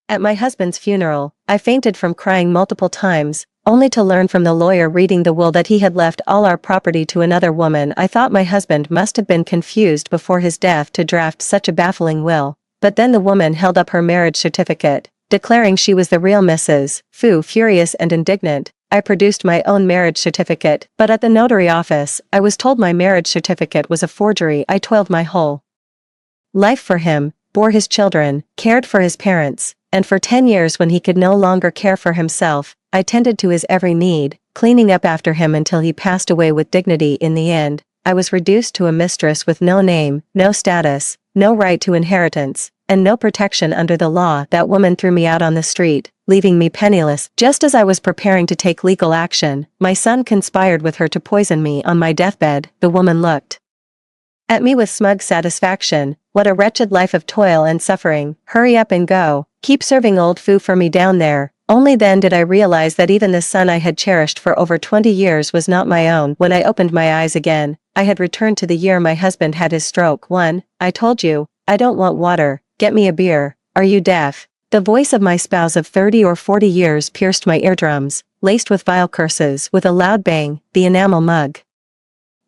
At my husband's funeral, I fainted from crying multiple times, only to learn from the lawyer reading the will that he had left all our property to another woman. I thought my husband must have been confused before his death to draft such a baffling will, but then the woman held up her marriage certificate, declaring she was the real Mrs. Fu. Furious and indignant, I produced my own marriage certificate, but at the notary office, I was told my marriage certificate was a forgery. I toiled my whole life for him, bore his children, cared for his parents, and for 10 years when he could no longer care for himself, I tended to his every need, cleaning up after him until he passed away with dignity. In the end, I was reduced to a mistress with no name, no status, no right to inheritance, and no protection under the law. That woman threw me out on the street, leaving me penniless. Just as I was preparing to take legal action, my son conspired with her to poison me on my deathbed. The woman looked at me with smug satisfaction. What a wretched life of toil and suffering. Hurry up and go. Keep serving old Fu for me down there. Only then did I realize that even the son I had cherished for over 20 years was not my own. When I opened my eyes again, I had returned to the year my husband had his stroke. I told you, I don't want water, get me a beer. Are you deaf? The voice of my spouse of 30 or 40 years pierced my eardrums, laced with vile curses. With a loud bang, the enamel mug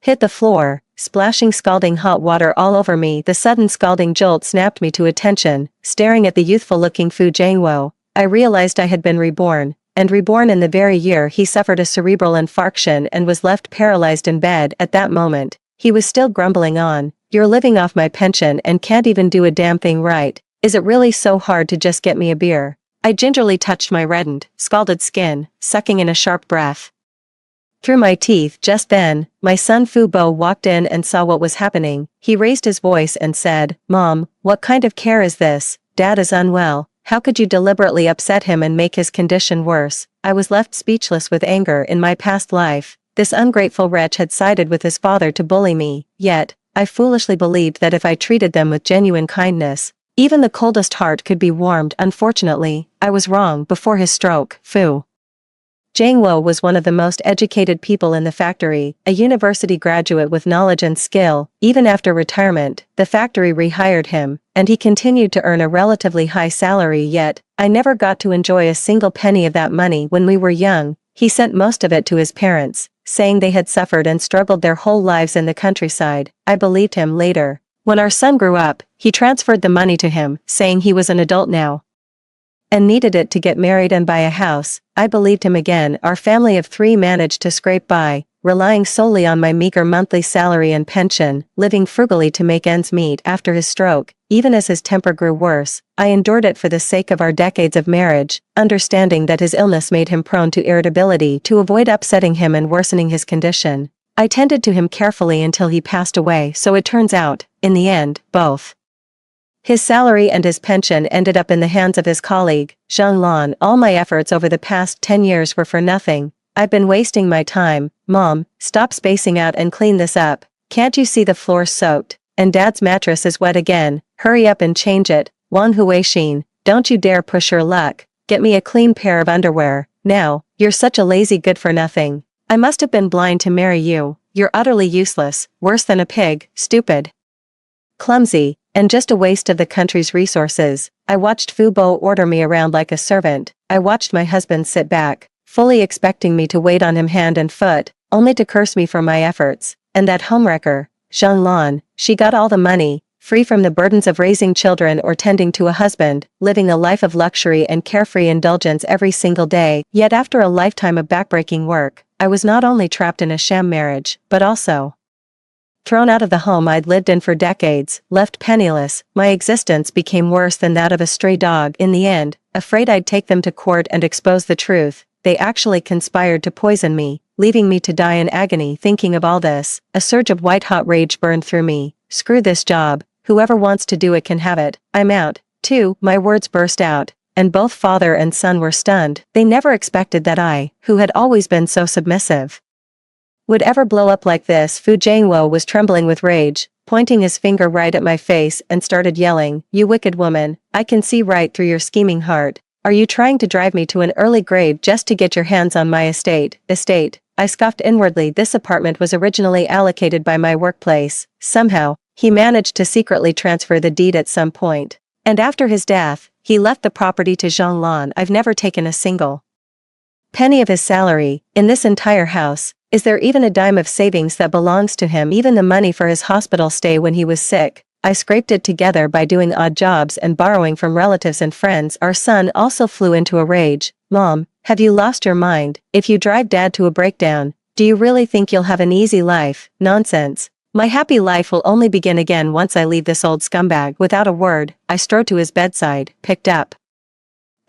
hit the floor, splashing scalding hot water all over me. The sudden scalding jolt snapped me to attention. Staring at the youthful-looking Fu Jiangwo, I realized I had been reborn, and reborn in the very year he suffered a cerebral infarction and was left paralyzed in bed. At that moment, he was still grumbling on, "You're living off my pension and can't even do a damn thing right. Is it really so hard to just get me a beer?" I gingerly touched my reddened, scalded skin, sucking in a sharp breath through my teeth. Just then, my son Fu Bo walked in and saw what was happening. He raised his voice and said, "Mom, what kind of care is this? Dad is unwell. How could you deliberately upset him and make his condition worse?" I was left speechless with anger. In my past life, this ungrateful wretch had sided with his father to bully me, yet, I foolishly believed that if I treated them with genuine kindness, even the coldest heart could be warmed. Unfortunately, I was wrong. Before his stroke, Fu Jiangwo was one of the most educated people in the factory, a university graduate with knowledge and skill. Even after retirement, the factory rehired him, and he continued to earn a relatively high salary. Yet, I never got to enjoy a single penny of that money. When we were young, he sent most of it to his parents, saying they had suffered and struggled their whole lives in the countryside. I believed him. Later, when our son grew up, he transferred the money to him, saying he was an adult now and needed it to get married and buy a house. I believed him again. Our family of 3 managed to scrape by, relying solely on my meager monthly salary and pension, living frugally to make ends meet. After his stroke, even as his temper grew worse, I endured it for the sake of our decades of marriage, understanding that his illness made him prone to irritability. To avoid upsetting him and worsening his condition, I tended to him carefully until he passed away. So it turns out, in the end, both his salary and his pension ended up in the hands of his colleague, Zhang Lan. All my efforts over the past 10 years were for nothing. I've been wasting my time. Mom, stop spacing out and clean this up. Can't you see the floor's soaked? And Dad's mattress is wet again. Hurry up and change it. Wan Huixin, don't you dare push your luck. Get me a clean pair of underwear. Now, you're such a lazy good-for-nothing. I must have been blind to marry you. You're utterly useless, worse than a pig, stupid, clumsy, and just a waste of the country's resources. I watched Fu Bo order me around like a servant. I watched my husband sit back, fully expecting me to wait on him hand and foot, only to curse me for my efforts. And that homewrecker, Zhang Lan, she got all the money, free from the burdens of raising children or tending to a husband, living a life of luxury and carefree indulgence every single day. Yet after a lifetime of backbreaking work, I was not only trapped in a sham marriage, but also thrown out of the home I'd lived in for decades, left penniless. My existence became worse than that of a stray dog. In the end, afraid I'd take them to court and expose the truth, they actually conspired to poison me, leaving me to die in agony. Thinking of all this, a surge of white-hot rage burned through me. Screw this job. Whoever wants to do it can have it. I'm out. Too. My words burst out, and both father and son were stunned. They never expected that I, who had always been so submissive, would ever blow up like this. Fu Jiangwo was trembling with rage, pointing his finger right at my face and started yelling, "You wicked woman, I can see right through your scheming heart. Are you trying to drive me to an early grave just to get your hands on my estate?" Estate, I scoffed inwardly. This apartment was originally allocated by my workplace. Somehow, he managed to secretly transfer the deed at some point. And after his death, he left the property to Zhonglan. I've never taken a single penny of his salary, in this entire house. Is there even a dime of savings that belongs to him? Even the money for his hospital stay when he was sick, I scraped it together by doing odd jobs and borrowing from relatives and friends. Our son also flew into a rage. Mom, have you lost your mind? If you drive Dad to a breakdown, do you really think you'll have an easy life? Nonsense. My happy life will only begin again once I leave this old scumbag. Without a word, I strode to his bedside, picked up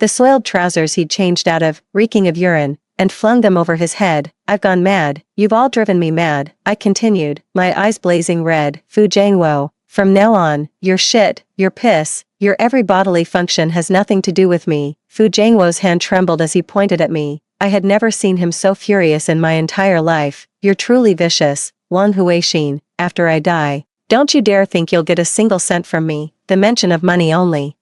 the soiled trousers he'd changed out of, reeking of urine, and flung them over his head. I've gone mad. You've all driven me mad, I continued, my eyes blazing red. Fu Jiangwo, from now on, your shit, your piss, your every bodily function has nothing to do with me. Fu Jiangwo's hand trembled as he pointed at me. I had never seen him so furious in my entire life. You're truly vicious, Wan Huixin. After I die, don't you dare think you'll get a single cent from me. The mention of money only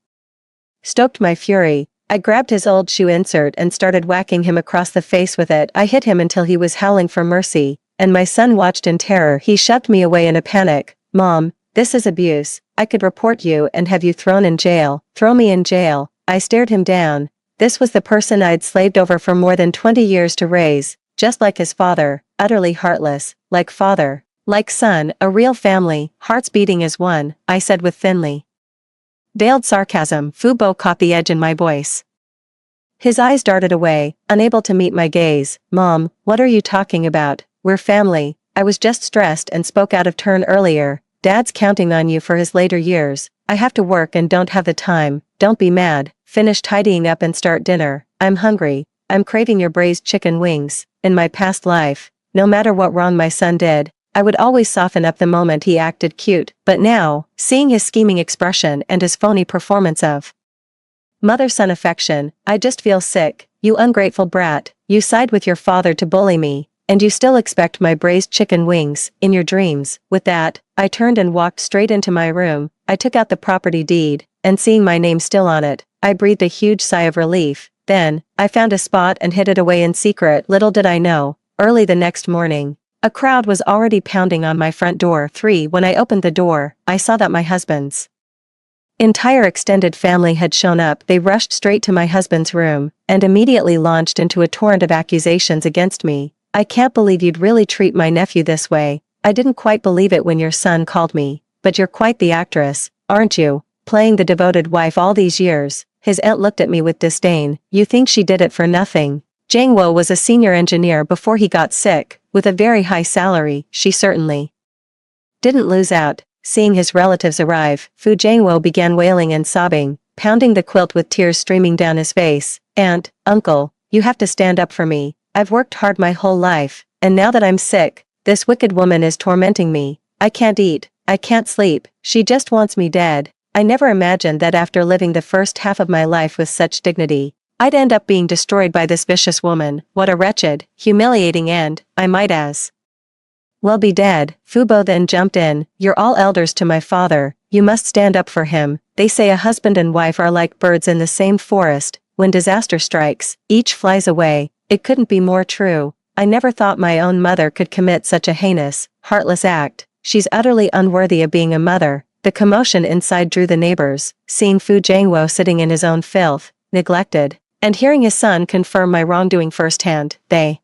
stoked my fury. I grabbed his old shoe insert and started whacking him across the face with it. I hit him until he was howling for mercy, and my son watched in terror. He shoved me away in a panic. Mom, this is abuse. I could report you and have you thrown in jail. Throw me in jail. I stared him down. This was the person I'd slaved over for more than 20 years to raise, just like his father, utterly heartless, like father, like son, a real family, hearts beating as one, I said with thinly veiled sarcasm. Fu Bo caught the edge in my voice. His eyes darted away, unable to meet my gaze. Mom, what are you talking about? We're family. I was just stressed and spoke out of turn earlier. Dad's counting on you for his later years. I have to work and don't have the time. Don't be mad. Finish tidying up and start dinner. I'm hungry. I'm craving your braised chicken wings. In my past life, no matter what wrong my son did, I would always soften up the moment he acted cute. But now, seeing his scheming expression and his phony performance of mother-son affection, I just feel sick. You ungrateful brat. You side with your father to bully me, and you still expect my braised chicken wings, in your dreams. With that, I turned and walked straight into my room. I took out the property deed, and seeing my name still on it, I breathed a huge sigh of relief. Then, I found a spot and hid it away in secret. Little did I know, early the next morning, a crowd was already pounding on my front door. When I opened the door, I saw that my husband's entire extended family had shown up. They rushed straight to my husband's room, and immediately launched into a torrent of accusations against me. I can't believe you'd really treat my nephew this way. I didn't quite believe it when your son called me. But you're quite the actress, aren't you? Playing the devoted wife all these years. His aunt looked at me with disdain. You think she did it for nothing? Jiangwo was a senior engineer before he got sick, with a very high salary. She certainly didn't lose out. Seeing his relatives arrive, Fu Jiangwo began wailing and sobbing, pounding the quilt with tears streaming down his face. Aunt, uncle, you have to stand up for me. I've worked hard my whole life, and now that I'm sick, this wicked woman is tormenting me. I can't eat, I can't sleep, she just wants me dead. I never imagined that after living the first half of my life with such dignity, I'd end up being destroyed by this vicious woman. What a wretched, humiliating end, I might as well be dead. Fu Bo then jumped in. You're all elders to my father, you must stand up for him. They say a husband and wife are like birds in the same forest. When disaster strikes, each flies away. It couldn't be more true. I never thought my own mother could commit such a heinous, heartless act. She's utterly unworthy of being a mother. The commotion inside drew the neighbors, seeing Fu Jiangwo sitting in his own filth, neglected, and hearing his son confirm my wrongdoing firsthand. They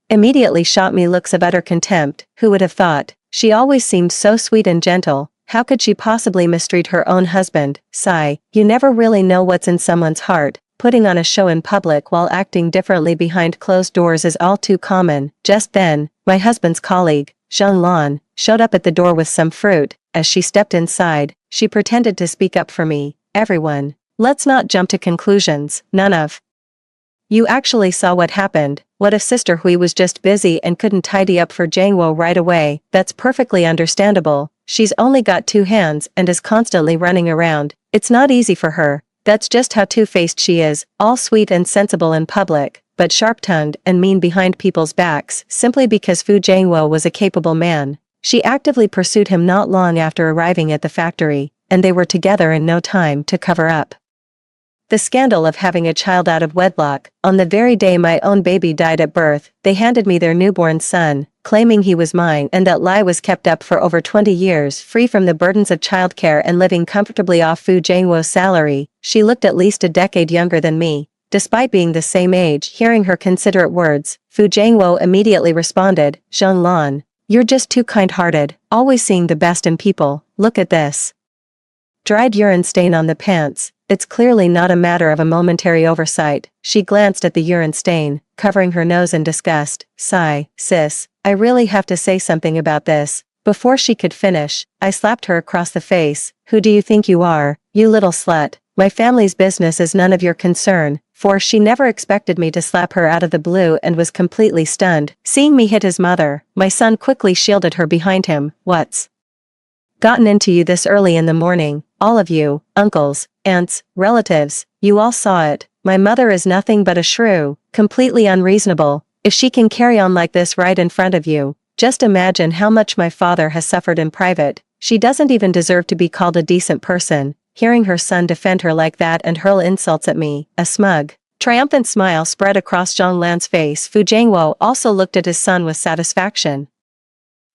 immediately shot me looks of utter contempt. Who would have thought? She always seemed so sweet and gentle. How could she possibly mistreat her own husband? Sigh. You never really know what's in someone's heart. Putting on a show in public while acting differently behind closed doors is all too common. Just then, my husband's colleague, Zhang Lan, showed up at the door with some fruit. As she stepped inside, she pretended to speak up for me. Everyone, let's not jump to conclusions. None of you actually saw what happened. What if Sister Hui was just busy and couldn't tidy up for Jiangwo right away? That's perfectly understandable. She's only got 2 hands and is constantly running around. It's not easy for her. That's just how two-faced she is, all sweet and sensible in public, but sharp-tongued and mean behind people's backs. Simply because Fu Jiangwo was a capable man, she actively pursued him not long after arriving at the factory, and they were together in no time to cover up the scandal of having a child out of wedlock. On the very day my own baby died at birth, they handed me their newborn son, claiming he was mine and that lie was kept up for over 20 years, free from the burdens of childcare and living comfortably off Fu Jianguo's salary. She looked at least a decade younger than me. Despite being the same age, hearing her considerate words, Fu Jianguo immediately responded, "Zhang Lan, you're just too kind-hearted, always seeing the best in people. Look at this dried urine stain on the pants. It's clearly not a matter of a momentary oversight." She glanced at the urine stain, covering her nose in disgust. "Sigh, sis, I really have to say something about this." Before she could finish, I slapped her across the face. "Who do you think you are, you little slut? My family's business is none of your concern." For she never expected me to slap her out of the blue and was completely stunned, seeing me hit his mother. My son quickly shielded her behind him. "What's gotten into you this early in the morning? All of you, uncles, aunts, relatives, you all saw it. My mother is nothing but a shrew, completely unreasonable. If she can carry on like this right in front of you, just imagine how much my father has suffered in private. She doesn't even deserve to be called a decent person." Hearing her son defend her like that and hurl insults at me, a smug, triumphant smile spread across Zhang Lan's face. Fu Jianguo also looked at his son with satisfaction,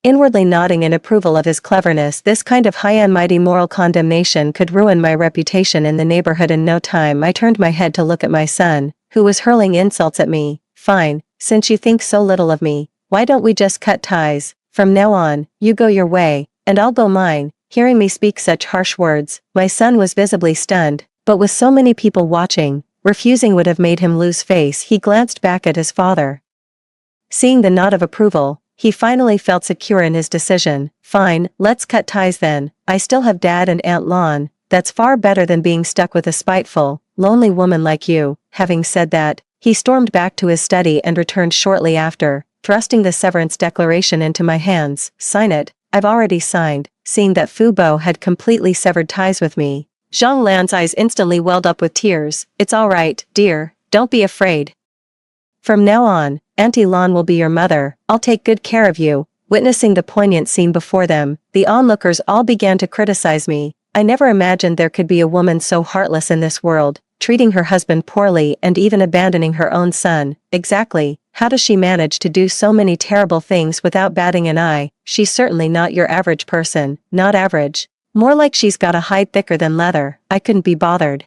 inwardly nodding in approval of his cleverness. This kind of high and mighty moral condemnation could ruin my reputation in the neighborhood in no time. I turned my head to look at my son, who was hurling insults at me. "Fine, since you think so little of me, why don't we just cut ties? From now on, you go your way, and I'll go mine." Hearing me speak such harsh words, my son was visibly stunned, but with so many people watching, refusing would have made him lose face. He glanced back at his father. Seeing the nod of approval, he finally felt secure in his decision. "Fine, let's cut ties then. I still have Dad and Aunt Lan. That's far better than being stuck with a spiteful, lonely woman like you." Having said that, he stormed back to his study and returned shortly after, thrusting the severance declaration into my hands. "Sign it." "I've already signed." Seeing that Fu Bo had completely severed ties with me, Zhang Lan's eyes instantly welled up with tears. "It's all right, dear, don't be afraid. From now on, Auntie Lan will be your mother. I'll take good care of you." Witnessing the poignant scene before them, the onlookers all began to criticize me. I never imagined there could be a woman so heartless in this world, treating her husband poorly and even abandoning her own son. Exactly, how does she manage to do so many terrible things without batting an eye? She's certainly not your average person. Not average. More like she's got a hide thicker than leather. I couldn't be bothered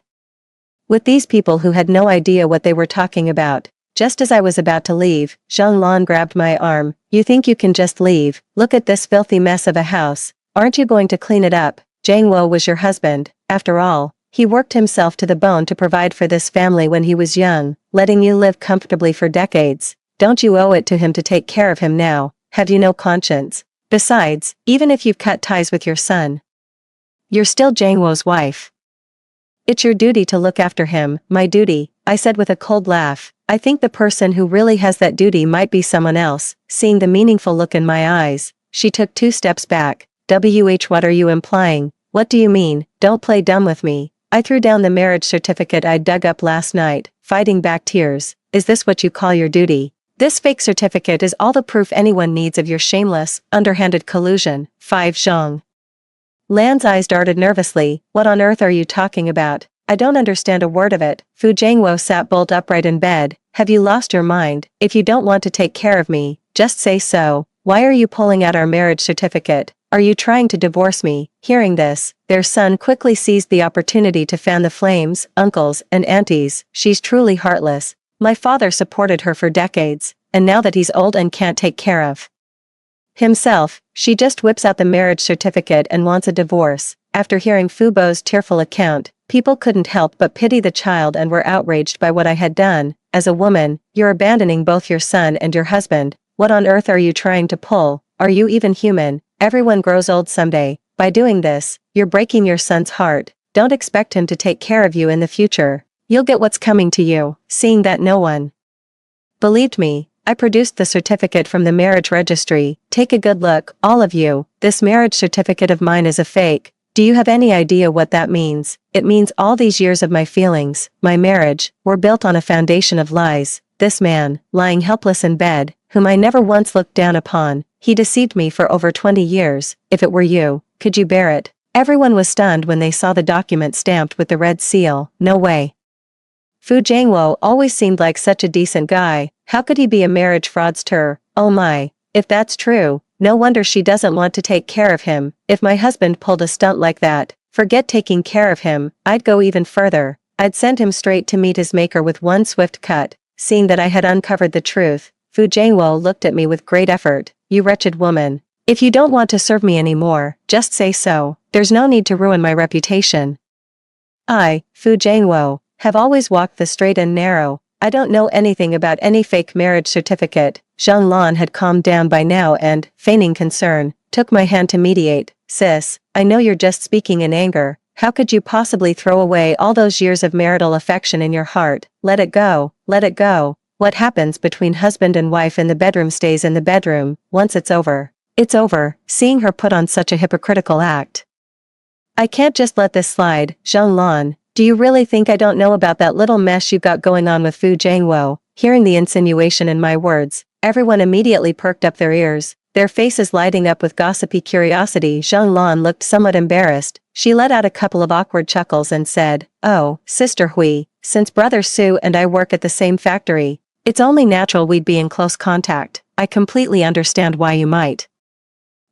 with these people who had no idea what they were talking about. Just as I was about to leave, Zhang Lan grabbed my arm. "You think you can just leave? Look at this filthy mess of a house. Aren't you going to clean it up? Jianguo was your husband, after all. He worked himself to the bone to provide for this family when he was young, letting you live comfortably for decades. Don't you owe it to him to take care of him now? Have you no conscience? Besides, even if you've cut ties with your son, you're still Jianguo's wife. It's your duty to look after him." "My duty," I said with a cold laugh. "I think the person who really has that duty might be someone else." Seeing the meaningful look in my eyes, she took 2 steps back. What are you implying? What do you mean? Don't play dumb with me." I threw down the marriage certificate I dug up last night, fighting back tears. "Is this what you call your duty? This fake certificate is all the proof anyone needs of your shameless, underhanded collusion." 5 Zhang Lan's eyes darted nervously. "What on earth are you talking about? I don't understand a word of it." Fu Jianguo sat bolt upright in bed. "Have you lost your mind? If you don't want to take care of me, just say so. Why are you pulling out our marriage certificate? Are you trying to divorce me?" Hearing this, their son quickly seized the opportunity to fan the flames. "Uncles and aunties, she's truly heartless. My father supported her for decades, and now that he's old and can't take care of himself, she just whips out the marriage certificate and wants a divorce." After hearing Fu Bo's tearful account, people couldn't help but pity the child and were outraged by what I had done. "As a woman, you're abandoning both your son and your husband. What on earth are you trying to pull? Are you even human? Everyone grows old someday. By doing this, you're breaking your son's heart. Don't expect him to take care of you in the future. You'll get what's coming to you." Seeing that no one believed me, I produced the certificate from the marriage registry. "Take a good look, all of you. This marriage certificate of mine is a fake. Do you have any idea what that means? It means all these years of my feelings, my marriage, were built on a foundation of lies. This man, lying helpless in bed, whom I never once looked down upon, he deceived me for over 20 years. If it were you, could you bear it?" Everyone was stunned when they saw the document stamped with the red seal. No way. Fu Jianguo always seemed like such a decent guy. How could he be a marriage fraudster? Oh my. If that's true, no wonder she doesn't want to take care of him. If my husband pulled a stunt like that, forget taking care of him, I'd go even further. I'd send him straight to meet his maker with one swift cut. Seeing that I had uncovered the truth, Fu Jianguo looked at me with great effort. You wretched woman. If you don't want to serve me anymore, just say so. There's no need to ruin my reputation. I, Fu Jianguo, have always walked the straight and narrow. I don't know anything about any fake marriage certificate. Zhang Lan had calmed down by now and, feigning concern, took my hand to mediate. Sis, I know you're just speaking in anger. How could you possibly throw away all those years of marital affection in your heart? Let it go, let it go. What happens between husband and wife in the bedroom stays in the bedroom. Once it's over, it's over. Seeing her put on such a hypocritical act, I can't just let this slide. Zhang Lan, do you really think I don't know about that little mess you got going on with Fu Jianguo? Hearing the insinuation in my words, everyone immediately perked up their ears, their faces lighting up with gossipy curiosity. Zhang Lan looked somewhat embarrassed. She let out a couple of awkward chuckles and said, "Oh, Sister Hui, since Brother Su and I work at the same factory, it's only natural we'd be in close contact. I completely understand why you might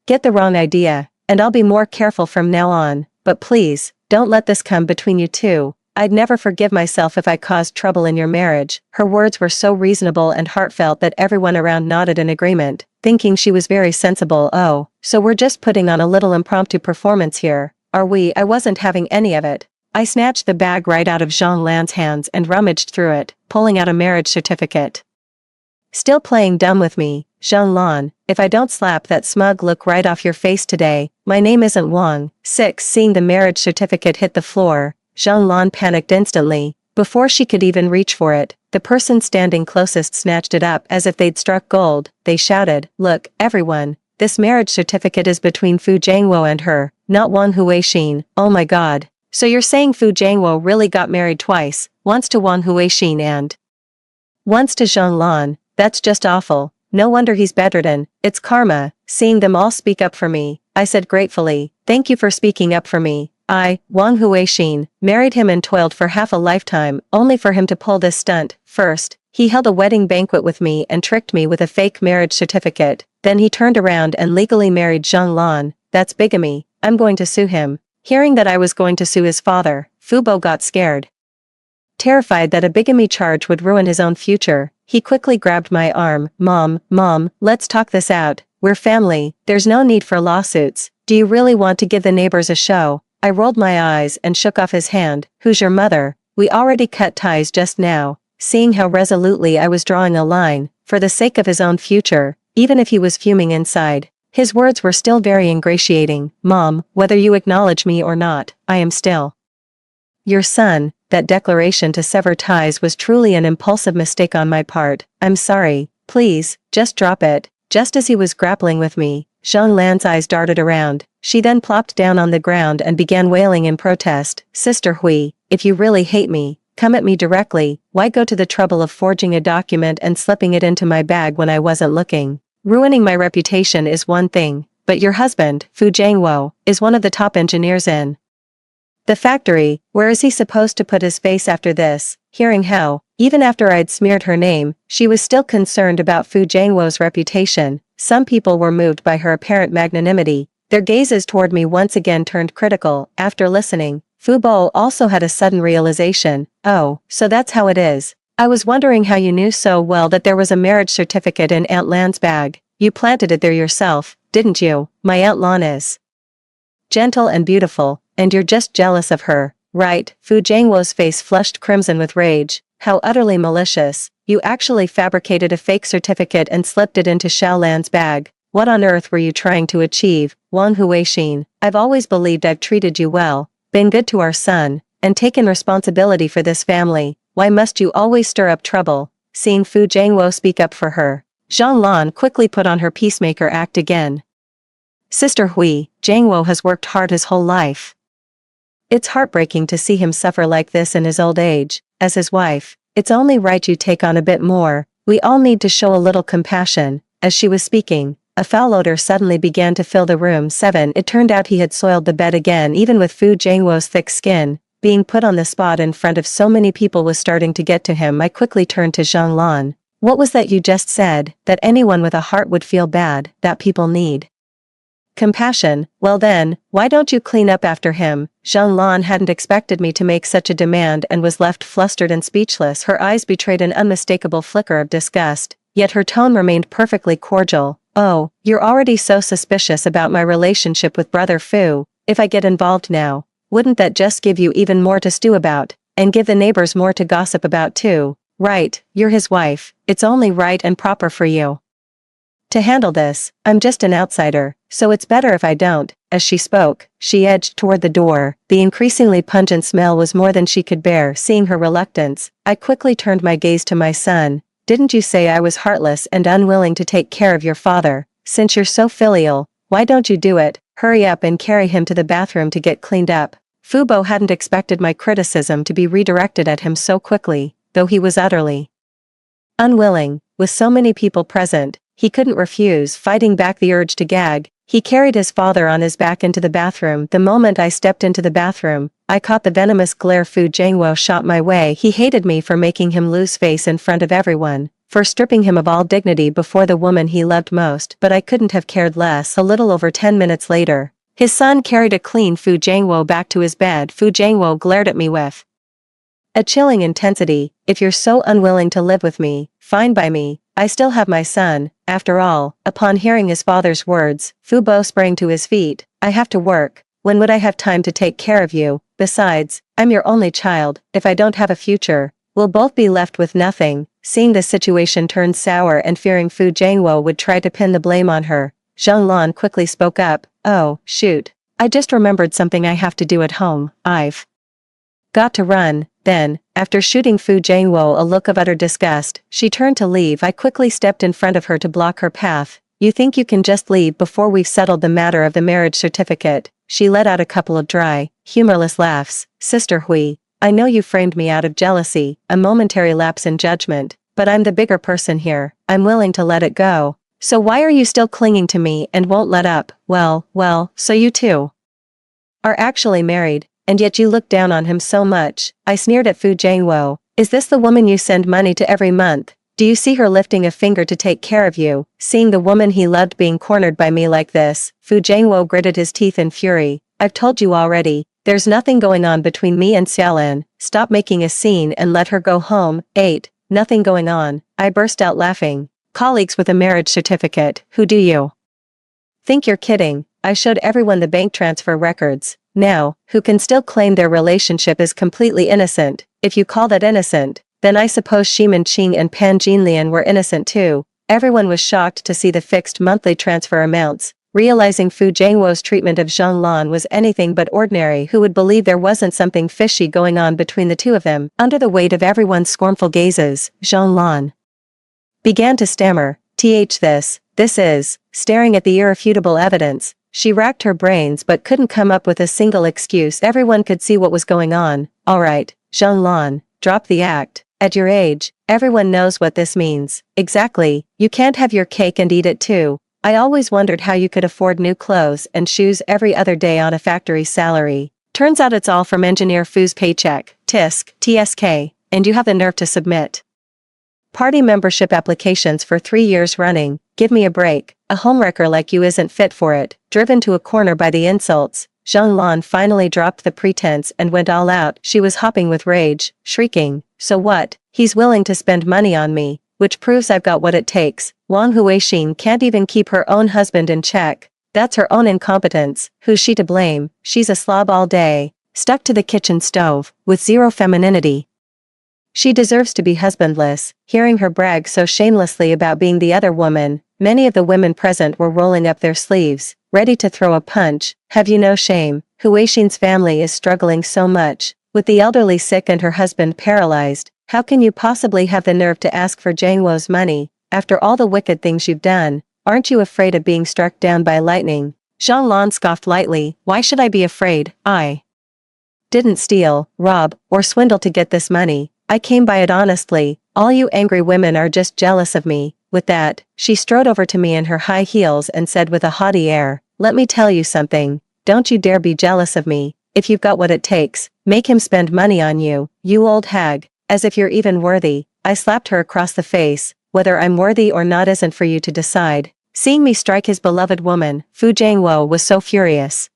get the wrong idea, and I'll be more careful from now on. But please, don't let this come between you two. I'd never forgive myself if I caused trouble in your marriage." Her words were so reasonable and heartfelt that everyone around nodded in agreement, thinking she was very sensible. Oh, so we're just putting on a little impromptu performance here, are we? I wasn't having any of it. I snatched the bag right out of Zhang Lan's hands and rummaged through it, pulling out a marriage certificate. Still playing dumb with me, Zhang Lan, if I don't slap that smug look right off your face today. My name isn't Wang. 6. Seeing the marriage certificate hit the floor, Zhang Lan panicked instantly. Before she could even reach for it, the person standing closest snatched it up as if they'd struck gold. They shouted, "Look, everyone, this marriage certificate is between Fu Jianguo and her, not Wang Huixin." Oh my god. So you're saying Fu Jianguo really got married twice, once to Wang Huixin and once to Zhang Lan? That's just awful. No wonder he's bedridden. It's karma. Seeing them all speak up for me, I said gratefully, "Thank you for speaking up for me. I, Wang Huixin, married him and toiled for half a lifetime, only for him to pull this stunt. First, he held a wedding banquet with me and tricked me with a fake marriage certificate. Then he turned around and legally married Zhang Lan. That's bigamy. I'm going to sue him." Hearing that I was going to sue his father, Fu Bo got scared. Terrified that a bigamy charge would ruin his own future, he quickly grabbed my arm. Mom, let's talk this out. We're family. There's no need for lawsuits. Do you really want to give the neighbors a show? I rolled my eyes and shook off his hand. Who's your mother? We already cut ties just now. Seeing how resolutely I was drawing a line, for the sake of his own future, even if he was fuming inside, his words were still very ingratiating. Mom, whether you acknowledge me or not, I am still your son. That declaration to sever ties was truly an impulsive mistake on my part. I'm sorry. Please, just drop it. Just as he was grappling with me, Zhang Lan's eyes darted around. She then plopped down on the ground and began wailing in protest. Sister Hui, if you really hate me, come at me directly. Why go to the trouble of forging a document and slipping it into my bag when I wasn't looking? Ruining my reputation is one thing, but your husband, Fu Jianguo, is one of the top engineers in the factory. Where is he supposed to put his face after this? Hearing how, even after I'd smeared her name, she was still concerned about Fu Jianguo's reputation, some people were moved by her apparent magnanimity. Their gazes toward me once again turned critical. After listening, Fu Bo also had a sudden realization. Oh, so that's how it is. I was wondering how you knew so well that there was a marriage certificate in Aunt Lan's bag. You planted it there yourself, didn't you? My Aunt Lan is gentle and beautiful, and you're just jealous of her, right? Fu Jianguo's face flushed crimson with rage. How utterly malicious. You actually fabricated a fake certificate and slipped it into Xiao Lan's bag. What on earth were you trying to achieve? Wang Huixin, I've always believed I've treated you well, been good to our son, and taken responsibility for this family. Why must you always stir up trouble? Seeing Fu Jianguo speak up for her, Zhang Lan quickly put on her peacemaker act again. Sister Hui, Jianguo has worked hard his whole life. It's heartbreaking to see him suffer like this in his old age. As his wife, it's only right you take on a bit more. We all need to show a little compassion. As she was speaking, a foul odor suddenly began to fill the room. 7. It turned out he had soiled the bed again. Even with Fu Jianguo's thick skin, being put on the spot in front of so many people was starting to get to him. I quickly turned to Zhang Lan. What was that you just said, that anyone with a heart would feel bad, that people need compassion? Well then, why don't you clean up after him? Jean Lan hadn't expected me to make such a demand and was left flustered and speechless. Her eyes betrayed an unmistakable flicker of disgust, yet her tone remained perfectly cordial. Oh, you're already so suspicious about my relationship with Brother Fu. If I get involved now, wouldn't that just give you even more to stew about, and give the neighbors more to gossip about too? Right, you're his wife, it's only right and proper for you to handle this. I'm just an outsider, so it's better if I don't. As she spoke, she edged toward the door. The increasingly pungent smell was more than she could bear. Seeing her reluctance, I quickly turned my gaze to my son. Didn't you say I was heartless and unwilling to take care of your father? Since you're so filial, why don't you do it? Hurry up and carry him to the bathroom to get cleaned up. Fubo hadn't expected my criticism to be redirected at him so quickly, though he was utterly unwilling. With so many people present, he couldn't refuse. Fighting back the urge to gag, he carried his father on his back into the bathroom. The moment I stepped into the bathroom, I caught the venomous glare Fu Jiangwo shot my way. He hated me for making him lose face in front of everyone, for stripping him of all dignity before the woman he loved most, but I couldn't have cared less. A little over 10 minutes later, his son carried a clean Fu Jiangwo back to his bed. Fu Jiangwo glared at me with a chilling intensity. If you're so unwilling to live with me, fine by me. I still have my son, after all. Upon hearing his father's words, Fu Bo sprang to his feet. I have to work. When would I have time to take care of you? Besides, I'm your only child. If I don't have a future, we'll both be left with nothing. Seeing the situation turn sour and fearing Fu Jiangwo would try to pin the blame on her, Zhang Lan quickly spoke up. Oh, shoot. I just remembered something I have to do at home. I've got to run. Then, after shooting Fu Jiangwo a look of utter disgust, she turned to leave. I quickly stepped in front of her to block her path. You think you can just leave before we've settled the matter of the marriage certificate? She let out a couple of dry, humorless laughs. Sister Hui, I know you framed me out of jealousy, a momentary lapse in judgment, but I'm the bigger person here. I'm willing to let it go. So why are you still clinging to me and won't let up? Well, so you two are actually married. And yet you look down on him so much. I sneered at Fu Jiangwo. Is this the woman you send money to every month? Do you see her lifting a finger to take care of you? Seeing the woman he loved being cornered by me like this, Fu Jiangwo gritted his teeth in fury. I've told you already, there's nothing going on between me and Xiaolin. Stop making a scene and let her go home. 8. Nothing going on. I burst out laughing. Colleagues with a marriage certificate, who do you think you're kidding? I showed everyone the bank transfer records. Now, who can still claim their relationship is completely innocent? If you call that innocent, then I suppose Ximen Qing and Pan Jinlian were innocent too. Everyone was shocked to see the fixed monthly transfer amounts. Realizing Fu Jiangwo's treatment of Zhang Lan was anything but ordinary, who would believe there wasn't something fishy going on between the two of them? Under the weight of everyone's scornful gazes, Zhang Lan began to stammer. This is, staring at the irrefutable evidence. She racked her brains but couldn't come up with a single excuse. Everyone could see what was going on. Alright, Zhang Lan, drop the act. At your age, everyone knows what this means. Exactly, you can't have your cake and eat it too. I always wondered how you could afford new clothes and shoes every other day on a factory salary. Turns out it's all from Engineer Fu's paycheck, TSK, and you have the nerve to submit party membership applications for 3 years running. Give me a break. A homewrecker like you isn't fit for it. Driven to a corner by the insults, Zhang Lan finally dropped the pretense and went all out. She was hopping with rage, shrieking, so what? He's willing to spend money on me, which proves I've got what it takes. Wang Huixin can't even keep her own husband in check. That's her own incompetence. Who's she to blame? She's a slob all day, stuck to the kitchen stove, with zero femininity. She deserves to be husbandless. Hearing her brag so shamelessly about being the other woman, many of the women present were rolling up their sleeves, ready to throw a punch. Have you no shame? Huixin's family is struggling so much, with the elderly sick and her husband paralyzed. How can you possibly have the nerve to ask for Jiangwo's money, after all the wicked things you've done? Aren't you afraid of being struck down by lightning? Zhang Lan scoffed lightly. Why should I be afraid? I didn't steal, rob, or swindle to get this money. I came by it honestly. All you angry women are just jealous of me. With that, she strode over to me in her high heels and said with a haughty air, let me tell you something. Don't you dare be jealous of me. If you've got what it takes, make him spend money on you, you old hag. As if you're even worthy. I slapped her across the face. whether I'm worthy or not isn't for you to decide. Seeing me strike his beloved woman, Fu Jiangwo was so furious.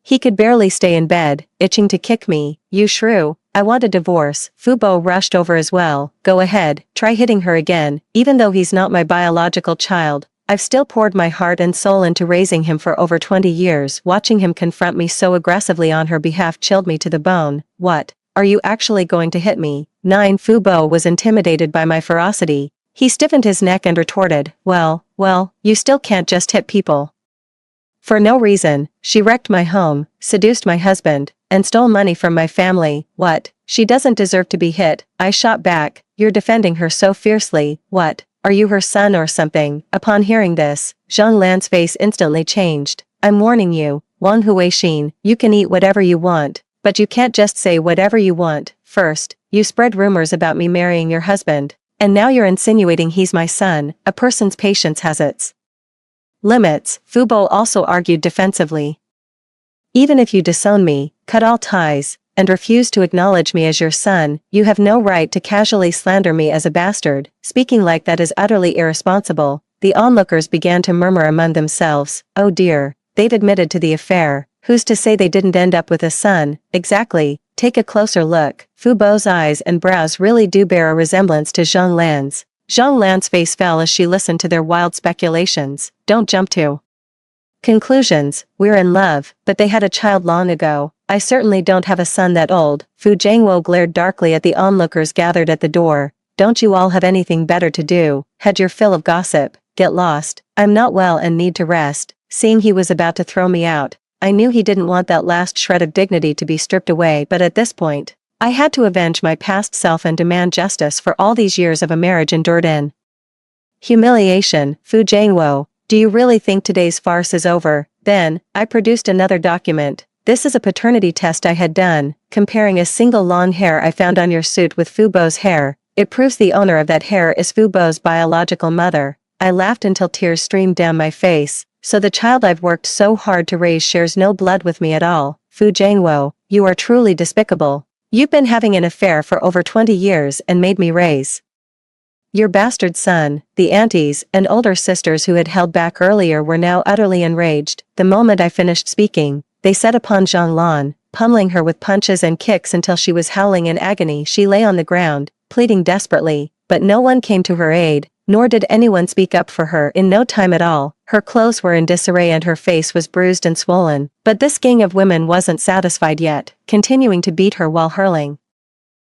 He could barely stay in bed, itching to kick me. You shrew, I want a divorce. Fu Bo rushed over as well. Go ahead, try hitting her again. Even though he's not my biological child, I've still poured my heart and soul into raising him for over 20 years. Watching him confront me so aggressively on her behalf chilled me to the bone. What? Are you actually going to hit me? 9. Fu Bo was intimidated by my ferocity. He stiffened his neck and retorted, well, you still can't just hit people. For no reason. She wrecked my home, seduced my husband, and stole money from my family. What? She doesn't deserve to be hit. I shot back. You're defending her so fiercely. What? Are you her son or something? Upon hearing this, Zhang Lan's face instantly changed. I'm warning you, Wang Huixin, you can eat whatever you want, but you can't just say whatever you want. First, you spread rumors about me marrying your husband, and now you're insinuating he's my son. A person's patience has its limits. Fu Bo also argued defensively. Even if you disown me, cut all ties, and refuse to acknowledge me as your son, you have no right to casually slander me as a bastard. Speaking like that is utterly irresponsible. The onlookers began to murmur among themselves. Oh dear, they've admitted to the affair. Who's to say they didn't end up with a son? Exactly. Take a closer look. Fu Bo's eyes and brows really do bear a resemblance to Zhang Lan's. Zhang Lan's face fell as she listened to their wild speculations. Don't jump to conclusions. We're in love, but they had a child long ago. I certainly don't have a son that old. Fu Jiangwo glared darkly at the onlookers gathered at the door. Don't you all have anything better to do? Had your fill of gossip. Get lost. I'm not well and need to rest. Seeing he was about to throw me out, I knew he didn't want that last shred of dignity to be stripped away, but at this point, I had to avenge my past self and demand justice for all these years of a marriage endured in humiliation. Fu Jiangwo, do you really think today's farce is over? Then, I produced another document. This is a paternity test I had done, comparing a single long hair I found on your suit with Fu Bo's hair. It proves the owner of that hair is Fu Bo's biological mother. I laughed until tears streamed down my face. So the child I've worked so hard to raise shares no blood with me at all. Fu Jiangwo, you are truly despicable. You've been having an affair for over 20 years and made me raise your bastard son. The aunties and older sisters who had held back earlier were now utterly enraged. The moment I finished speaking, they set upon Zhang Lan, pummeling her with punches and kicks until she was howling in agony. She lay on the ground, pleading desperately, but no one came to her aid, nor did anyone speak up for her. In no time at all, her clothes were in disarray and her face was bruised and swollen. But this gang of women wasn't satisfied yet, continuing to beat her while hurling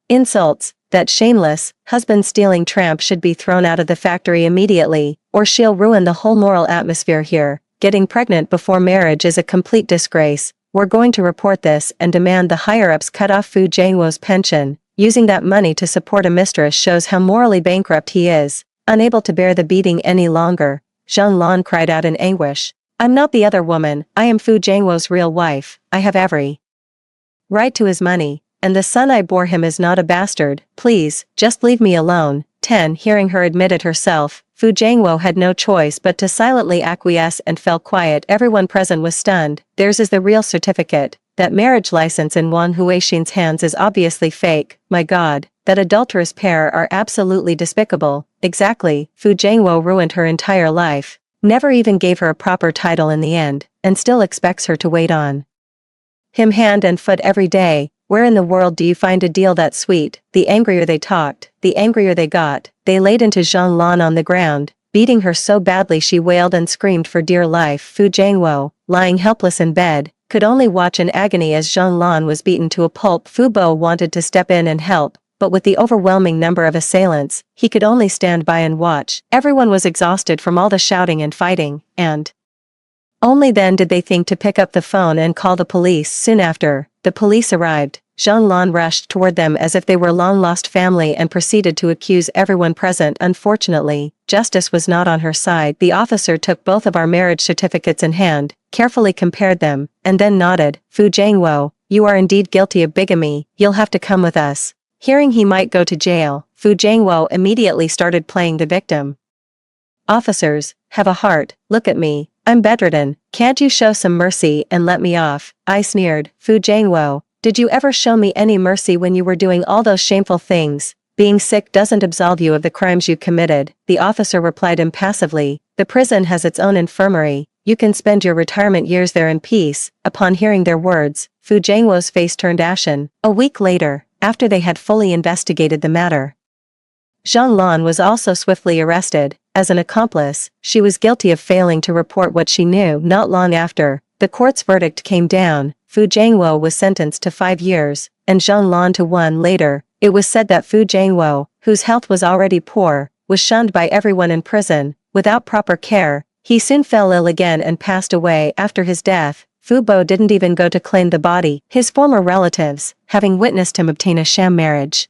insults. That shameless, husband-stealing tramp should be thrown out of the factory immediately, or she'll ruin the whole moral atmosphere here. Getting pregnant before marriage is a complete disgrace. We're going to report this and demand the higher-ups cut off Fu Jiangwo's pension. Using that money to support a mistress shows how morally bankrupt he is. Unable to bear the beating any longer, Zhang Lan cried out in anguish. I'm not the other woman. I am Fu Jiangwo's real wife. I have every right to his money, and the son I bore him is not a bastard. Please, just leave me alone. 10. Hearing her admit it herself, Fu Jiangwo had no choice but to silently acquiesce and fell quiet. Everyone present was stunned. Theirs is the real certificate. That marriage license in Wang Huixin's hands is obviously fake. My God, that adulterous pair are absolutely despicable. Exactly. Fu Jiangwo ruined her entire life, never even gave her a proper title in the end, and still expects her to wait on him hand and foot every day. Where in the world do you find a deal that sweet? The angrier they talked, the angrier they got. They laid into Zhang Lan on the ground, beating her so badly she wailed and screamed for dear life. Fu Jiangwo, lying helpless in bed, could only watch in agony as Zhang Lan was beaten to a pulp. Fu Bo wanted to step in and help, but with the overwhelming number of assailants, he could only stand by and watch. Everyone was exhausted from all the shouting and fighting, and only then did they think to pick up the phone and call the police. Soon after, the police arrived. Zhang Lan rushed toward them as if they were long-lost family and proceeded to accuse everyone present. Unfortunately, justice was not on her side. The officer took both of our marriage certificates in hand, carefully compared them, and then nodded. Fu Jiangwo, you are indeed guilty of bigamy. You'll have to come with us. Hearing he might go to jail, Fu Jiangwo immediately started playing the victim. Officers, have a heart. Look at me. I'm bedridden. Can't you show some mercy and let me off? I sneered. Fu Jiangwo, did you ever show me any mercy when you were doing all those shameful things? Being sick doesn't absolve you of the crimes you committed, the officer replied impassively. The prison has its own infirmary. You can spend your retirement years there in peace. Upon hearing their words, Fu Jianguo's face turned ashen. A week later, after they had fully investigated the matter, Zhang Lan was also swiftly arrested. As an accomplice, she was guilty of failing to report what she knew. Not long after, the court's verdict came down. Fu Jianguo was sentenced to 5 years, and Zhang Lan to 1 later. It was said that Fu Jianguo, whose health was already poor, was shunned by everyone in prison. Without proper care, he soon fell ill again and passed away. After his death, Fu Bo didn't even go to claim the body. His former relatives, having witnessed him obtain a sham marriage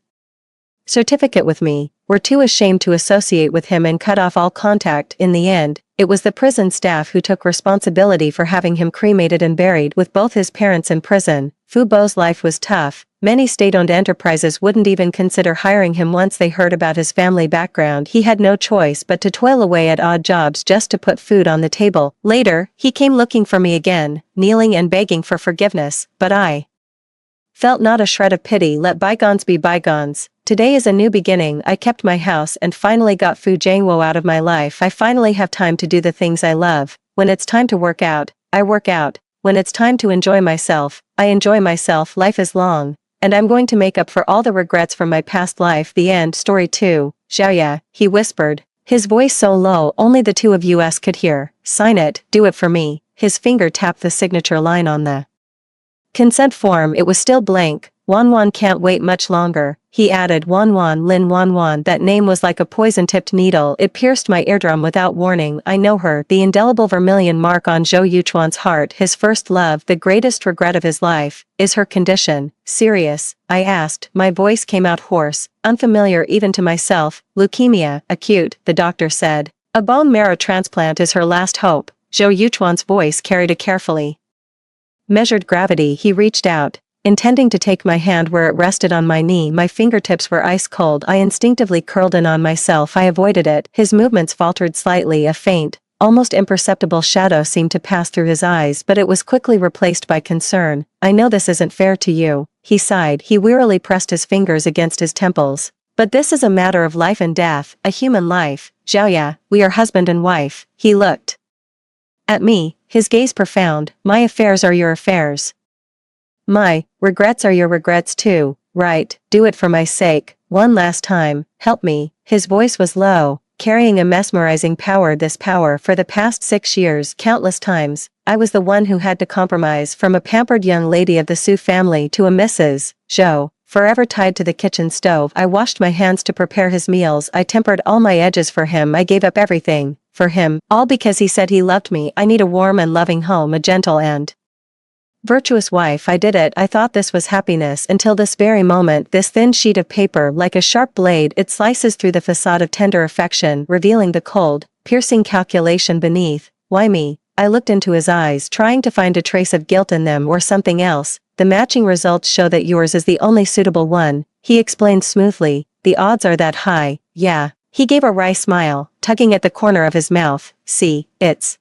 certificate with me, were too ashamed to associate with him and cut off all contact. In the end, it was the prison staff who took responsibility for having him cremated and buried with both his parents in prison. Fu Bo's life was tough. Many state-owned enterprises wouldn't even consider hiring him once they heard about his family background. He had no choice but to toil away at odd jobs just to put food on the table. Later, he came looking for me again, kneeling and begging for forgiveness, but I felt not a shred of pity. Let bygones be bygones. Today is a new beginning. I kept my house and finally got Fu Jianguo out of my life. I finally have time to do the things I love. When it's time to work out, I work out. When it's time to enjoy myself, I enjoy myself. Life is long, and I'm going to make up for all the regrets from my past life. The end. Story 2. Xiaoya, he whispered, his voice so low only the two of us could hear. Sign it, do it for me. His finger tapped the signature line on the consent form. It was still blank. Wanwan can't wait much longer, he added. Wanwan Lin Wanwan. That name was like a poison-tipped needle. It pierced my eardrum without warning. I know her. The indelible vermilion mark on Zhou Yuchuan's heart. His first love, the greatest regret of his life. Is her condition serious? I asked. My voice came out hoarse, unfamiliar even to myself. Leukemia, acute, the doctor said. A bone marrow transplant is her last hope. Zhou Yuchuan's voice carried a carefully measured gravity. He reached out, intending to take my hand where it rested on my knee. My fingertips were ice cold. I instinctively curled in on myself. I avoided it. His movements faltered slightly. A faint, almost imperceptible shadow seemed to pass through his eyes, but it was quickly replaced by concern. I know this isn't fair to you, he sighed. He wearily pressed his fingers against his temples. But this is a matter of life and death, a human life. Xiaoya, we are husband and wife. He looked at me, his gaze profound. My affairs are your affairs. My regrets are your regrets too, right? Do it for my sake. One last time, help me. His voice was low, carrying a mesmerizing power. This power, for the past 6 years, countless times, I was the one who had to compromise. From a pampered young lady of the Su family to a Mrs. Zhou, forever tied to the kitchen stove. I washed my hands to prepare his meals. I tempered all my edges for him. I gave up everything for him, all because he said he loved me. I need a warm and loving home, a gentle and virtuous wife. I did it. I thought this was happiness until this very moment. This thin sheet of paper, like a sharp blade, it slices through the facade of tender affection, revealing the cold, piercing calculation beneath. Why me? I looked into his eyes, trying to find a trace of guilt in them or something else. The matching results show that yours is the only suitable one, he explained smoothly. The odds are that high. Yeah. He gave a wry smile, tugging at the corner of his mouth. See, it's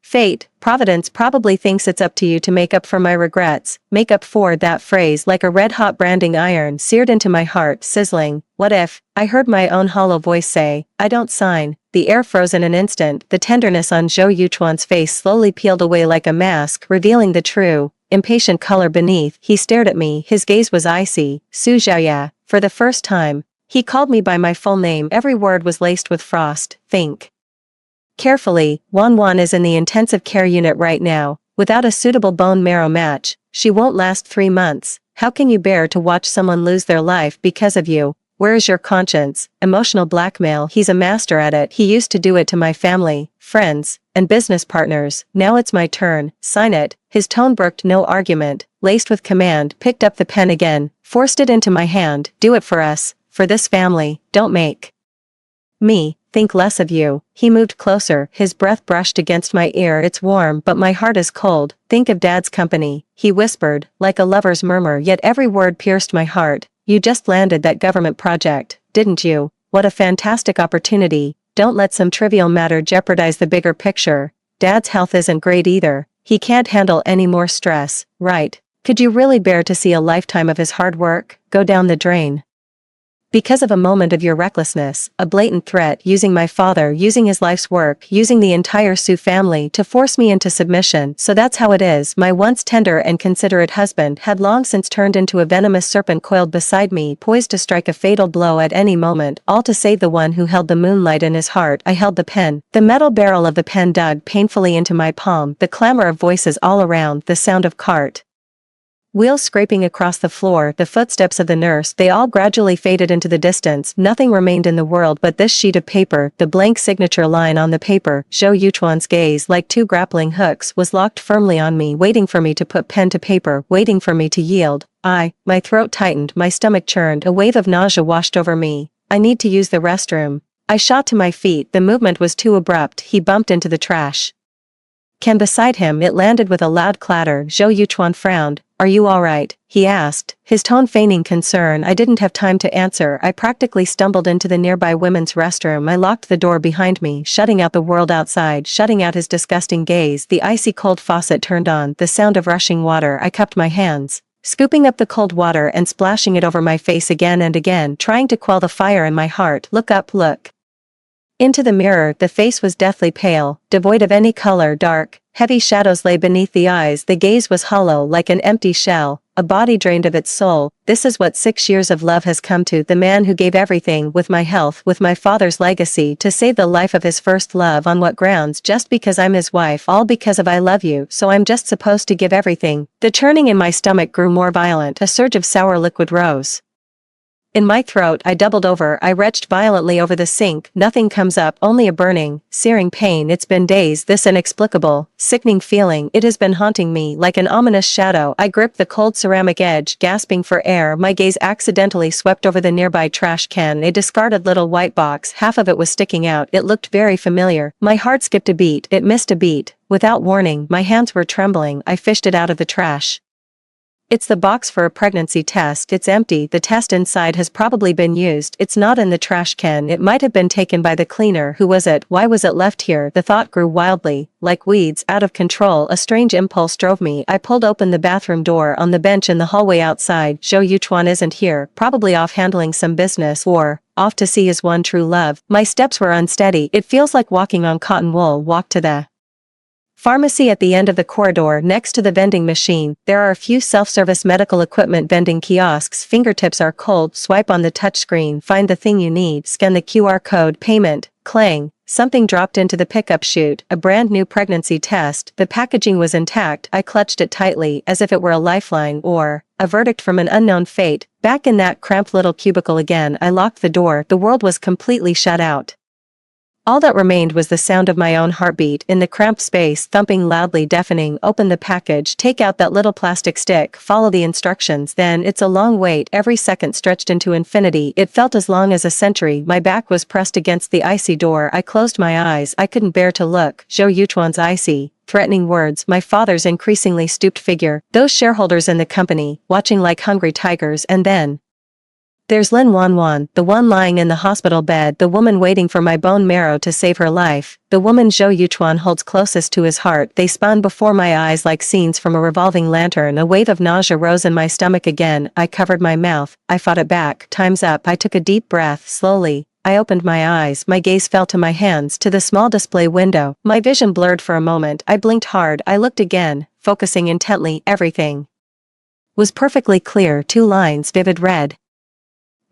fate. Providence probably thinks it's up to you to make up for my regrets. Make up for. That phrase, like a red-hot branding iron, seared into my heart, sizzling. What if? I heard my own hollow voice say. I don't sign. The air froze in an instant. The tenderness on Zhou Yuchuan's face slowly peeled away like a mask, revealing the true, impatient color beneath. He stared at me. His gaze was icy. Su Xiaoya. For the first time, he called me by my full name. Every word was laced with frost. Think carefully. Wanwan is in the intensive care unit right now. Without a suitable bone marrow match, she won't last 3 months. How can you bear to watch someone lose their life because of you? Where is your conscience? Emotional blackmail. He's a master at it. He used to do it to my family, friends, and business partners. Now it's my turn. Sign it. His tone brooked no argument, laced with command. Picked up the pen again, forced it into my hand. Do it for us, for this family. Don't make me think less of you. He moved closer. His breath brushed against my ear. It's warm, but my heart is cold. Think of Dad's company, he whispered, like a lover's murmur, yet every word pierced my heart. You just landed that government project, didn't you? What a fantastic opportunity. Don't let some trivial matter jeopardize the bigger picture. Dad's health isn't great either. He can't handle any more stress, right? Could you really bear to see a lifetime of his hard work go down the drain? Because of a moment of your recklessness, a blatant threat, using my father, using his life's work, using the entire Sioux family to force me into submission. So that's how it is. My once tender and considerate husband had long since turned into a venomous serpent coiled beside me, poised to strike a fatal blow at any moment, all to save the one who held the moonlight in his heart. I held the pen. The metal barrel of the pen dug painfully into my palm, the clamor of voices all around, the sound of cart wheels scraping across the floor, the footsteps of the nurse, they all gradually faded into the distance. Nothing remained in the world but this sheet of paper, the blank signature line on the paper. Zhou Yuchuan's gaze, like two grappling hooks, was locked firmly on me, waiting for me to put pen to paper, waiting for me to yield. My throat tightened, my stomach churned, a wave of nausea washed over me. I need to use the restroom. I shot to my feet, the movement was too abrupt. He bumped into the trash can beside him. It landed with a loud clatter. Zhou Yuchuan frowned. "Are you alright?" he asked, his tone feigning concern. I didn't have time to answer. I practically stumbled into the nearby women's restroom. I locked the door behind me, shutting out the world outside, shutting out his disgusting gaze. The icy cold faucet turned on, the sound of rushing water. I cupped my hands, scooping up the cold water and splashing it over my face again and again, trying to quell the fire in my heart. Look up, look into the mirror. The face was deathly pale, devoid of any color. Dark, heavy shadows lay beneath the eyes. The gaze was hollow like an empty shell, a body drained of its soul. This is what 6 years of love has come to. The man who gave everything, with my health, with my father's legacy, to save the life of his first love. On what grounds? Just because I'm his wife, all because of I love you, so I'm just supposed to give everything. The churning in my stomach grew more violent. A surge of sour liquid rose in my throat. I doubled over. I retched violently over the sink. Nothing comes up, only a burning, searing pain. It's been days, this inexplicable, sickening feeling. It has been haunting me like an ominous shadow. I gripped the cold ceramic edge, gasping for air. My gaze accidentally swept over the nearby trash can, a discarded little white box. Half of it was sticking out. It looked very familiar. My heart skipped a beat. It missed a beat. Without warning, my hands were trembling. I fished it out of the trash. It's the box for a pregnancy test. It's empty. The test inside has probably been used. It's not in the trash can. It might have been taken by the cleaner. Who was it? Why was it left here? The thought grew wildly, like weeds, out of control. A strange impulse drove me. I pulled open the bathroom door. On the bench in the hallway outside, Zhou Yuchuan isn't here, probably off handling some business, or off to see his one true love. My steps were unsteady. It feels like walking on cotton wool. Walk to the pharmacy at the end of the corridor next to the vending machine. There are a few self-service medical equipment vending kiosks. Fingertips are cold. Swipe on the touchscreen. Find the thing you need. Scan the QR code. Payment. Clang. Something dropped into the pickup chute. A brand new pregnancy test. The packaging was intact. I clutched it tightly, as if it were a lifeline or a verdict from an unknown fate. Back in that cramped little cubicle again, I locked the door. The world was completely shut out. All that remained was the sound of my own heartbeat in the cramped space, thumping loudly, deafening. Open the package, take out that little plastic stick, follow the instructions. Then it's a long wait, every second stretched into infinity. It felt as long as a century. My back was pressed against the icy door. I closed my eyes. I couldn't bear to look. Zhou Yuchuan's icy, threatening words, my father's increasingly stooped figure, those shareholders in the company, watching like hungry tigers. And then there's Lin Wanwan, the one lying in the hospital bed, the woman waiting for my bone marrow to save her life, the woman Zhou Yuchuan holds closest to his heart. They spun before my eyes like scenes from a revolving lantern. A wave of nausea rose in my stomach again. I covered my mouth. I fought it back. Time's up. I took a deep breath. Slowly, I opened my eyes. My gaze fell to my hands, to the small display window. My vision blurred for a moment. I blinked hard. I looked again, focusing intently. Everything was perfectly clear. 2 lines, vivid red,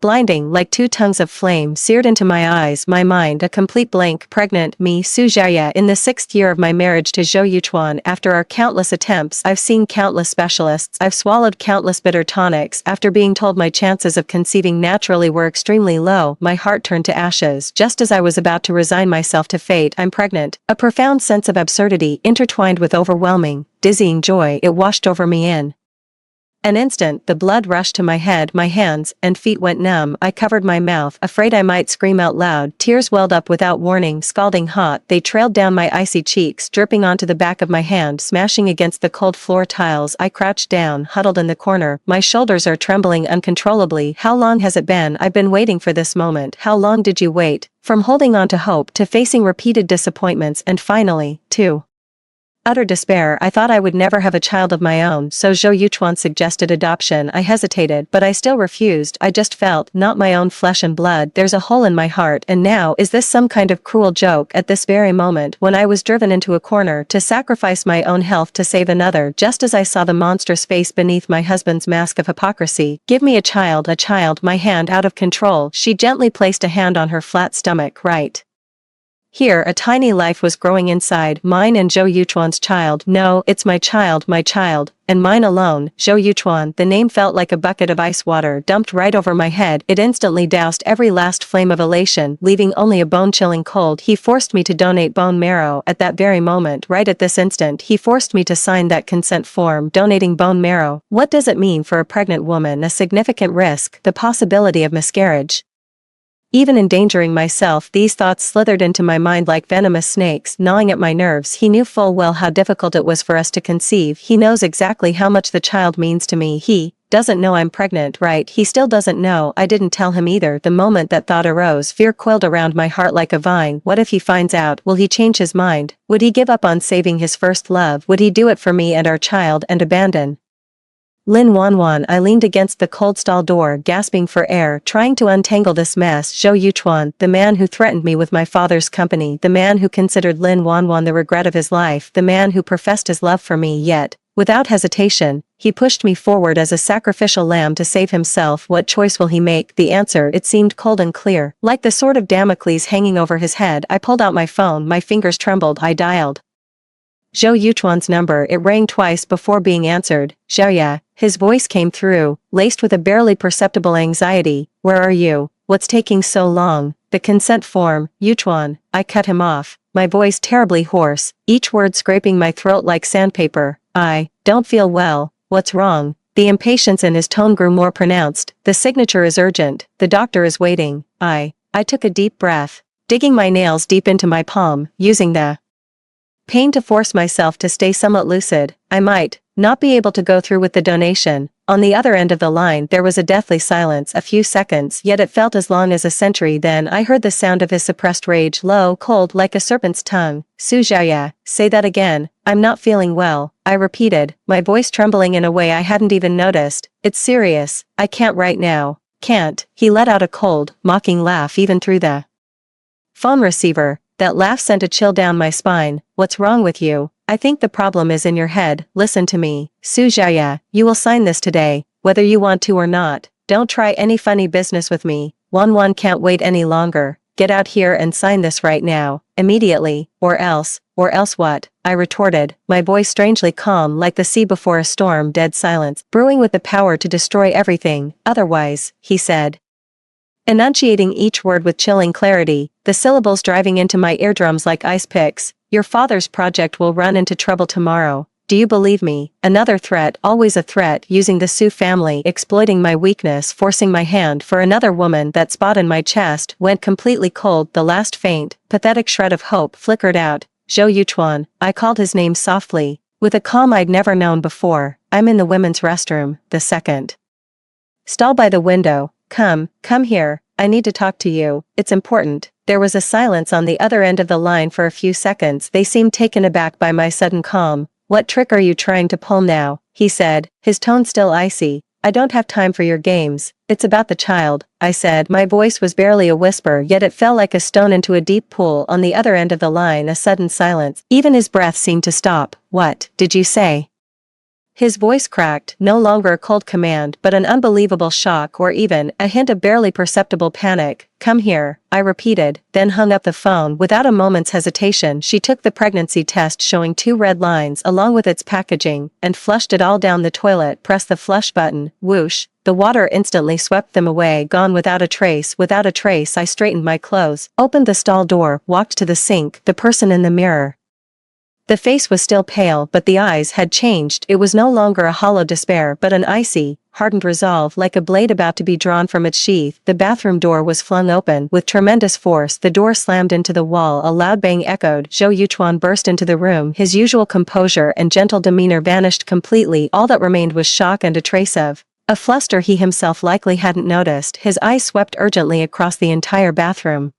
blinding, like 2 tongues of flame, seared into my eyes. My mind a complete blank. Pregnant, me, Su Jiaye, in the 6th year of my marriage to Zhou Yuchuan. After our countless attempts, I've seen countless specialists, I've swallowed countless bitter tonics. After being told my chances of conceiving naturally were extremely low, my heart turned to ashes. Just as I was about to resign myself to fate, I'm pregnant. A profound sense of absurdity, intertwined with overwhelming, dizzying joy, it washed over me in an instant. The blood rushed to my head, my hands and feet went numb. I covered my mouth, afraid I might scream out loud. Tears welled up without warning, scalding hot. They trailed down my icy cheeks, dripping onto the back of my hand, smashing against the cold floor tiles. I crouched down, huddled in the corner. My shoulders are trembling uncontrollably. How long has it been? I've been waiting for this moment. How long did you wait? From holding on to hope, to facing repeated disappointments, and finally, to Utter despair. I thought I would never have a child of my own, so Zhou Yuchuan suggested adoption. I hesitated, but I still refused. I just felt, not my own flesh and blood, there's a hole in my heart, and now, is this some kind of cruel joke? At this very moment, when I was driven into a corner to sacrifice my own health to save another, just as I saw the monstrous face beneath my husband's mask of hypocrisy. Give me a child, my hand out of control. She gently placed a hand on her flat stomach, right here. A tiny life was growing inside, mine and Zhou Yuchuan's child. No, it's my child, and mine alone. Zhou Yuchuan. The name felt like a bucket of ice water dumped right over my head. It instantly doused every last flame of elation, leaving only a bone-chilling cold. He forced me to donate bone marrow. At that very moment, right at this instant, he forced me to sign that consent form, donating bone marrow. What does it mean for a pregnant woman? A significant risk, the possibility of miscarriage. Even endangering myself, these thoughts slithered into my mind like venomous snakes, gnawing at my nerves. He knew full well how difficult it was for us to conceive. He knows exactly how much the child means to me. He doesn't know I'm pregnant, right? He still doesn't know. I didn't tell him either. The moment that thought arose, fear coiled around my heart like a vine. What if he finds out? Will he change his mind? Would he give up on saving his first love? Would he do it for me and our child and abandon Lin Wanwan? I leaned against the cold stall door, gasping for air, trying to untangle this mess. Zhou Yuchuan, the man who threatened me with my father's company, the man who considered Lin Wanwan the regret of his life, the man who professed his love for me, yet, without hesitation, he pushed me forward as a sacrificial lamb to save himself. What choice will he make? The answer, it seemed cold and clear. Like the sword of Damocles hanging over his head, I pulled out my phone, my fingers trembled. I dialed Zhou Yuchuan's number. It rang twice before being answered. Xiaoya. His voice came through, laced with a barely perceptible anxiety. Where are you? What's taking so long? The consent form, Yuchuan. I cut him off, my voice terribly hoarse, each word scraping my throat like sandpaper. I don't feel well. What's wrong? The impatience in his tone grew more pronounced. The signature is urgent. The doctor is waiting. I took a deep breath, digging my nails deep into my palm, using the pain to force myself to stay somewhat lucid. I might not be able to go through with the donation. On the other end of the line there was a deathly silence, a few seconds, yet it felt as long as a century. Then I heard the sound of his suppressed rage, low, cold, like a serpent's tongue. Su Xiaoya, say that again. I'm not feeling well, I repeated, my voice trembling in a way I hadn't even noticed. It's serious. I can't right now. Can't. He let out a cold, mocking laugh even through the phone receiver. That laugh sent a chill down my spine. What's wrong with you? I think the problem is in your head. Listen to me, Su Xiaoya, you will sign this today, whether you want to or not. Don't try any funny business with me. Wanwan can't wait any longer. Get out here and sign this right now, immediately, or else what? I retorted, my voice strangely calm like the sea before a storm. Dead silence, brewing with the power to destroy everything. Otherwise, he said, enunciating each word with chilling clarity, the syllables driving into my eardrums like ice picks. Your father's project will run into trouble tomorrow. Do you believe me? Another threat, always a threat, using the Su family, exploiting my weakness, forcing my hand for another woman. That spot in my chest went completely cold. The last faint, pathetic shred of hope flickered out. Zhou Yuchuan, I called his name softly, with a calm I'd never known before. I'm in the women's restroom, the second stall by the window. Come here, I need to talk to you, it's important. There was a silence on the other end of the line for a few seconds. They seemed taken aback by my sudden calm. What trick are you trying to pull now? He said, his tone still icy. I don't have time for your games. It's about the child, I said. My voice was barely a whisper, yet it fell like a stone into a deep pool. On the other end of the line, a sudden silence. Even his breath seemed to stop. What did you say? His voice cracked, no longer a cold command but an unbelievable shock, or even a hint of barely perceptible panic. Come here, I repeated, then hung up the phone. Without a moment's hesitation, she took the pregnancy test showing 2 red lines along with its packaging, and flushed it all down the toilet. Pressed the flush button. Whoosh, the water instantly swept them away, gone without a trace. Without a trace. I straightened my clothes, opened the stall door, walked to the sink. The person in the mirror. The face was still pale, but the eyes had changed. It was no longer a hollow despair but an icy, hardened resolve, like a blade about to be drawn from its sheath. The bathroom door was flung open. With tremendous force, the door slammed into the wall. A loud bang echoed. Zhou Yuchuan burst into the room. His usual composure and gentle demeanor vanished completely. All that remained was shock and a trace of a fluster he himself likely hadn't noticed. His eyes swept urgently across the entire bathroom.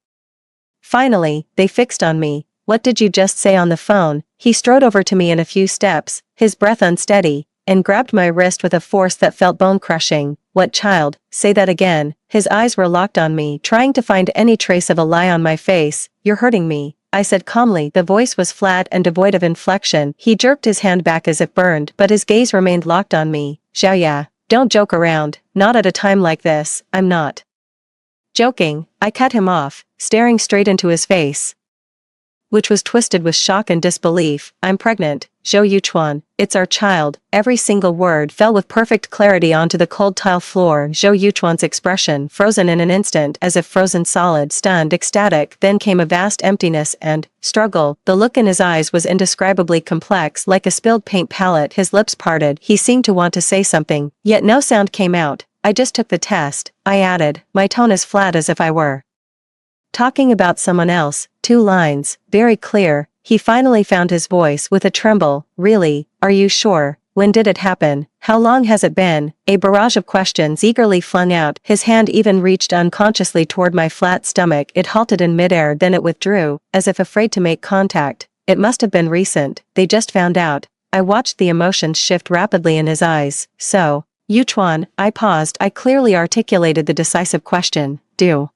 Finally, they fixed on me. what did you just say on the phone? He strode over to me in a few steps, his breath unsteady, and grabbed my wrist with a force that felt bone-crushing. What child? Say that again. His eyes were locked on me, trying to find any trace of a lie on my face. You're hurting me, I said calmly. The voice was flat and devoid of inflection. He jerked his hand back as if burned, but his gaze remained locked on me. Xiaoya, don't joke around, not at a time like this. I'm not joking. I cut him off, staring straight into his face, which was twisted with shock and disbelief. I'm pregnant, Zhou Yuchuan. It's our child. Every single word fell with perfect clarity onto the cold tile floor. Zhou Yuchuan's expression frozen in an instant, as if frozen solid, stunned, ecstatic. Then came a vast emptiness and struggle. The look in his eyes was indescribably complex, like a spilled paint palette. His lips parted. He seemed to want to say something, yet no sound came out. I just took the test, I added, my tone as flat as if I were talking about someone else. 2 lines, very clear. He finally found his voice with a tremble. Really? Are you sure? When did it happen? How long has it been? A barrage of questions eagerly flung out. His hand even reached unconsciously toward my flat stomach. It halted in midair, then it withdrew, as if afraid to make contact. It must have been recent. They just found out. I watched the emotions shift rapidly in his eyes. So, Yuchuan, I paused. I clearly articulated the decisive question. Do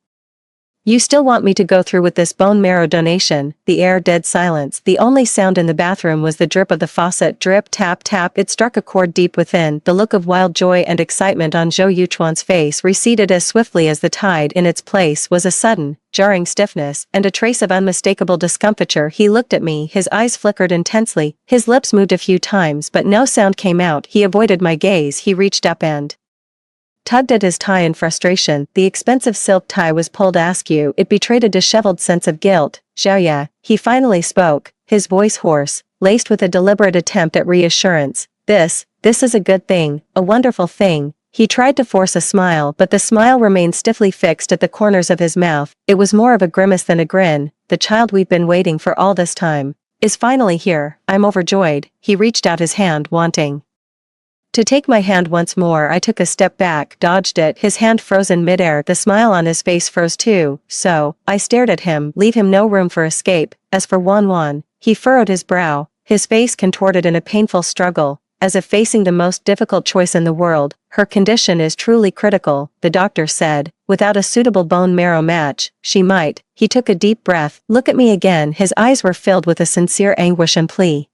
you still want me to go through with this bone marrow donation? The air dead silence. The only sound in the bathroom was the drip of the faucet. Drip, tap, tap. It struck a chord deep within. The look of wild joy and excitement on Zhou Yuchuan's face receded as swiftly as the tide. In its place was a sudden, jarring stiffness, and a trace of unmistakable discomfiture. He looked at me, his eyes flickered intensely, his lips moved a few times but no sound came out. He avoided my gaze. He reached up and tugged at his tie in frustration. The expensive silk tie was pulled askew. It betrayed a disheveled sense of guilt. Xiaoya, he finally spoke, his voice hoarse, laced with a deliberate attempt at reassurance. This is a good thing, a wonderful thing. He tried to force a smile, but the smile remained stiffly fixed at the corners of his mouth. It was more of a grimace than a grin. The child we've been waiting for all this time is finally here. I'm overjoyed. He reached out his hand, wanting to take my hand once more. I took a step back, dodged it. His hand froze in midair. The smile on his face froze too. So, I stared at him, leave him no room for escape. As for Wanwan, he furrowed his brow, his face contorted in a painful struggle, as if facing the most difficult choice in the world. Her condition is truly critical, the doctor said. Without a suitable bone marrow match, she might. He took a deep breath. Look at me again. His eyes were filled with a sincere anguish and plea.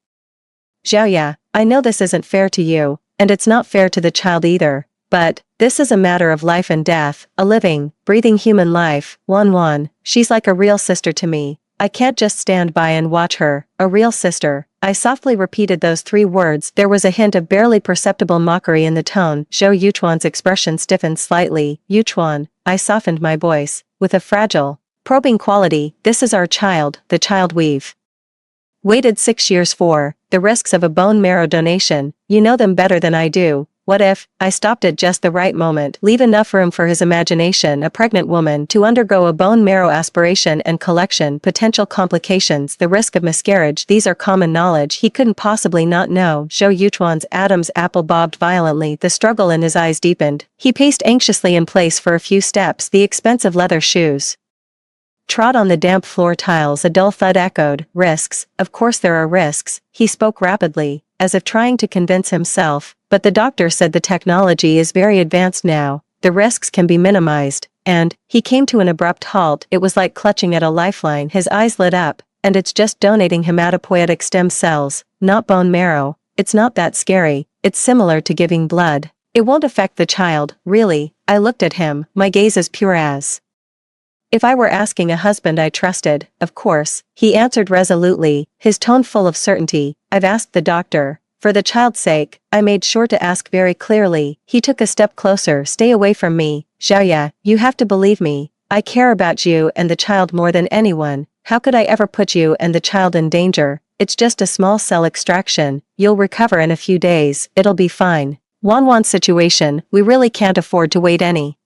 Xiaoya, I know this isn't fair to you, and it's not fair to the child either, but this is a matter of life and death, a living, breathing human life. Wanwan, she's like a real sister to me. I can't just stand by and watch her. A real sister. I softly repeated those 3 words. There was a hint of barely perceptible mockery in the tone. Zhou Yuchuan's expression stiffened slightly. Yuchuan, I softened my voice, with a fragile, probing quality. This is our child, the child we've waited 6 years for. The risks of a bone marrow donation, you know them better than I do. What if, I stopped at just the right moment, leave enough room for his imagination, a pregnant woman to undergo a bone marrow aspiration and collection, potential complications, the risk of miscarriage, these are common knowledge. He couldn't possibly not know. Zhou Yuchuan's Adam's apple bobbed violently, the struggle in his eyes deepened. He paced anxiously in place for a few steps. The expensive leather shoes trod on the damp floor tiles. A dull thud echoed. Risks, of course there are risks. He spoke rapidly, as if trying to convince himself, but the doctor said the technology is very advanced now, the risks can be minimized, and, he came to an abrupt halt. It was like clutching at a lifeline. His eyes lit up, and it's just donating hematopoietic stem cells, not bone marrow. It's not that scary, it's similar to giving blood. It won't affect the child, really. I looked at him, my gaze as pure as if I were asking a husband I trusted. Of course, he answered resolutely, his tone full of certainty. I've asked the doctor. For the child's sake, I made sure to ask very clearly. He took a step closer. Stay away from me. Xiaoya, you have to believe me. I care about you and the child more than anyone. How could I ever put you and the child in danger? It's just a small cell extraction. You'll recover in a few days. It'll be fine. Wanwan's situation, we really can't afford to wait any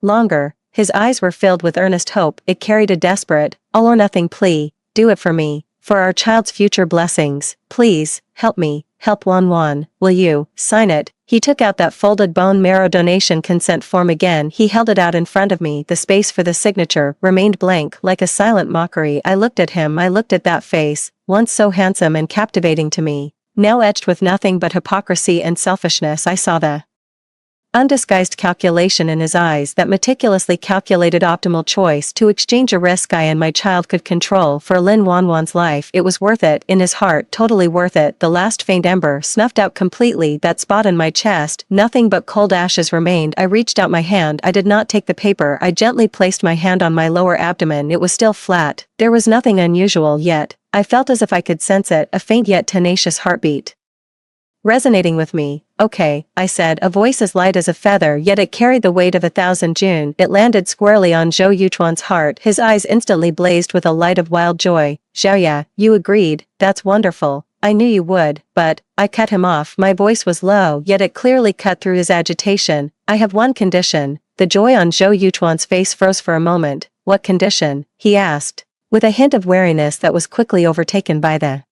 longer. His eyes were filled with earnest hope. It carried a desperate, all-or-nothing plea. Do it for me. For our child's future blessings. Please, help me. Help Wanwan. Will you sign it? He took out that folded bone marrow donation consent form again. He held it out in front of me. The space for the signature remained blank, like a silent mockery. I looked at him. I looked at that face, once so handsome and captivating to me, now etched with nothing but hypocrisy and selfishness. I saw the undisguised calculation in his eyes, that meticulously calculated optimal choice to exchange a risk I and my child could control for Lin Wanwan's life. It was worth it, in his heart, totally worth it. The last faint ember snuffed out completely. That spot in my chest, nothing but cold ashes remained. I reached out my hand. I did not take the paper. I gently placed my hand on my lower abdomen. It was still flat. There was nothing unusual yet. I felt as if I could sense it, a faint yet tenacious heartbeat resonating with me. Okay, I said, a voice as light as a feather, yet it carried the weight of 1,000 June. It landed squarely on Zhou Yuchuan's heart. His eyes instantly blazed with a light of wild joy. Xiaoya, you agreed, that's wonderful. I knew you would, but, I cut him off. My voice was low, yet it clearly cut through his agitation. I have one condition. The joy on Zhou Yuchuan's face froze for a moment. What condition? He asked, with a hint of wariness that was quickly overtaken by the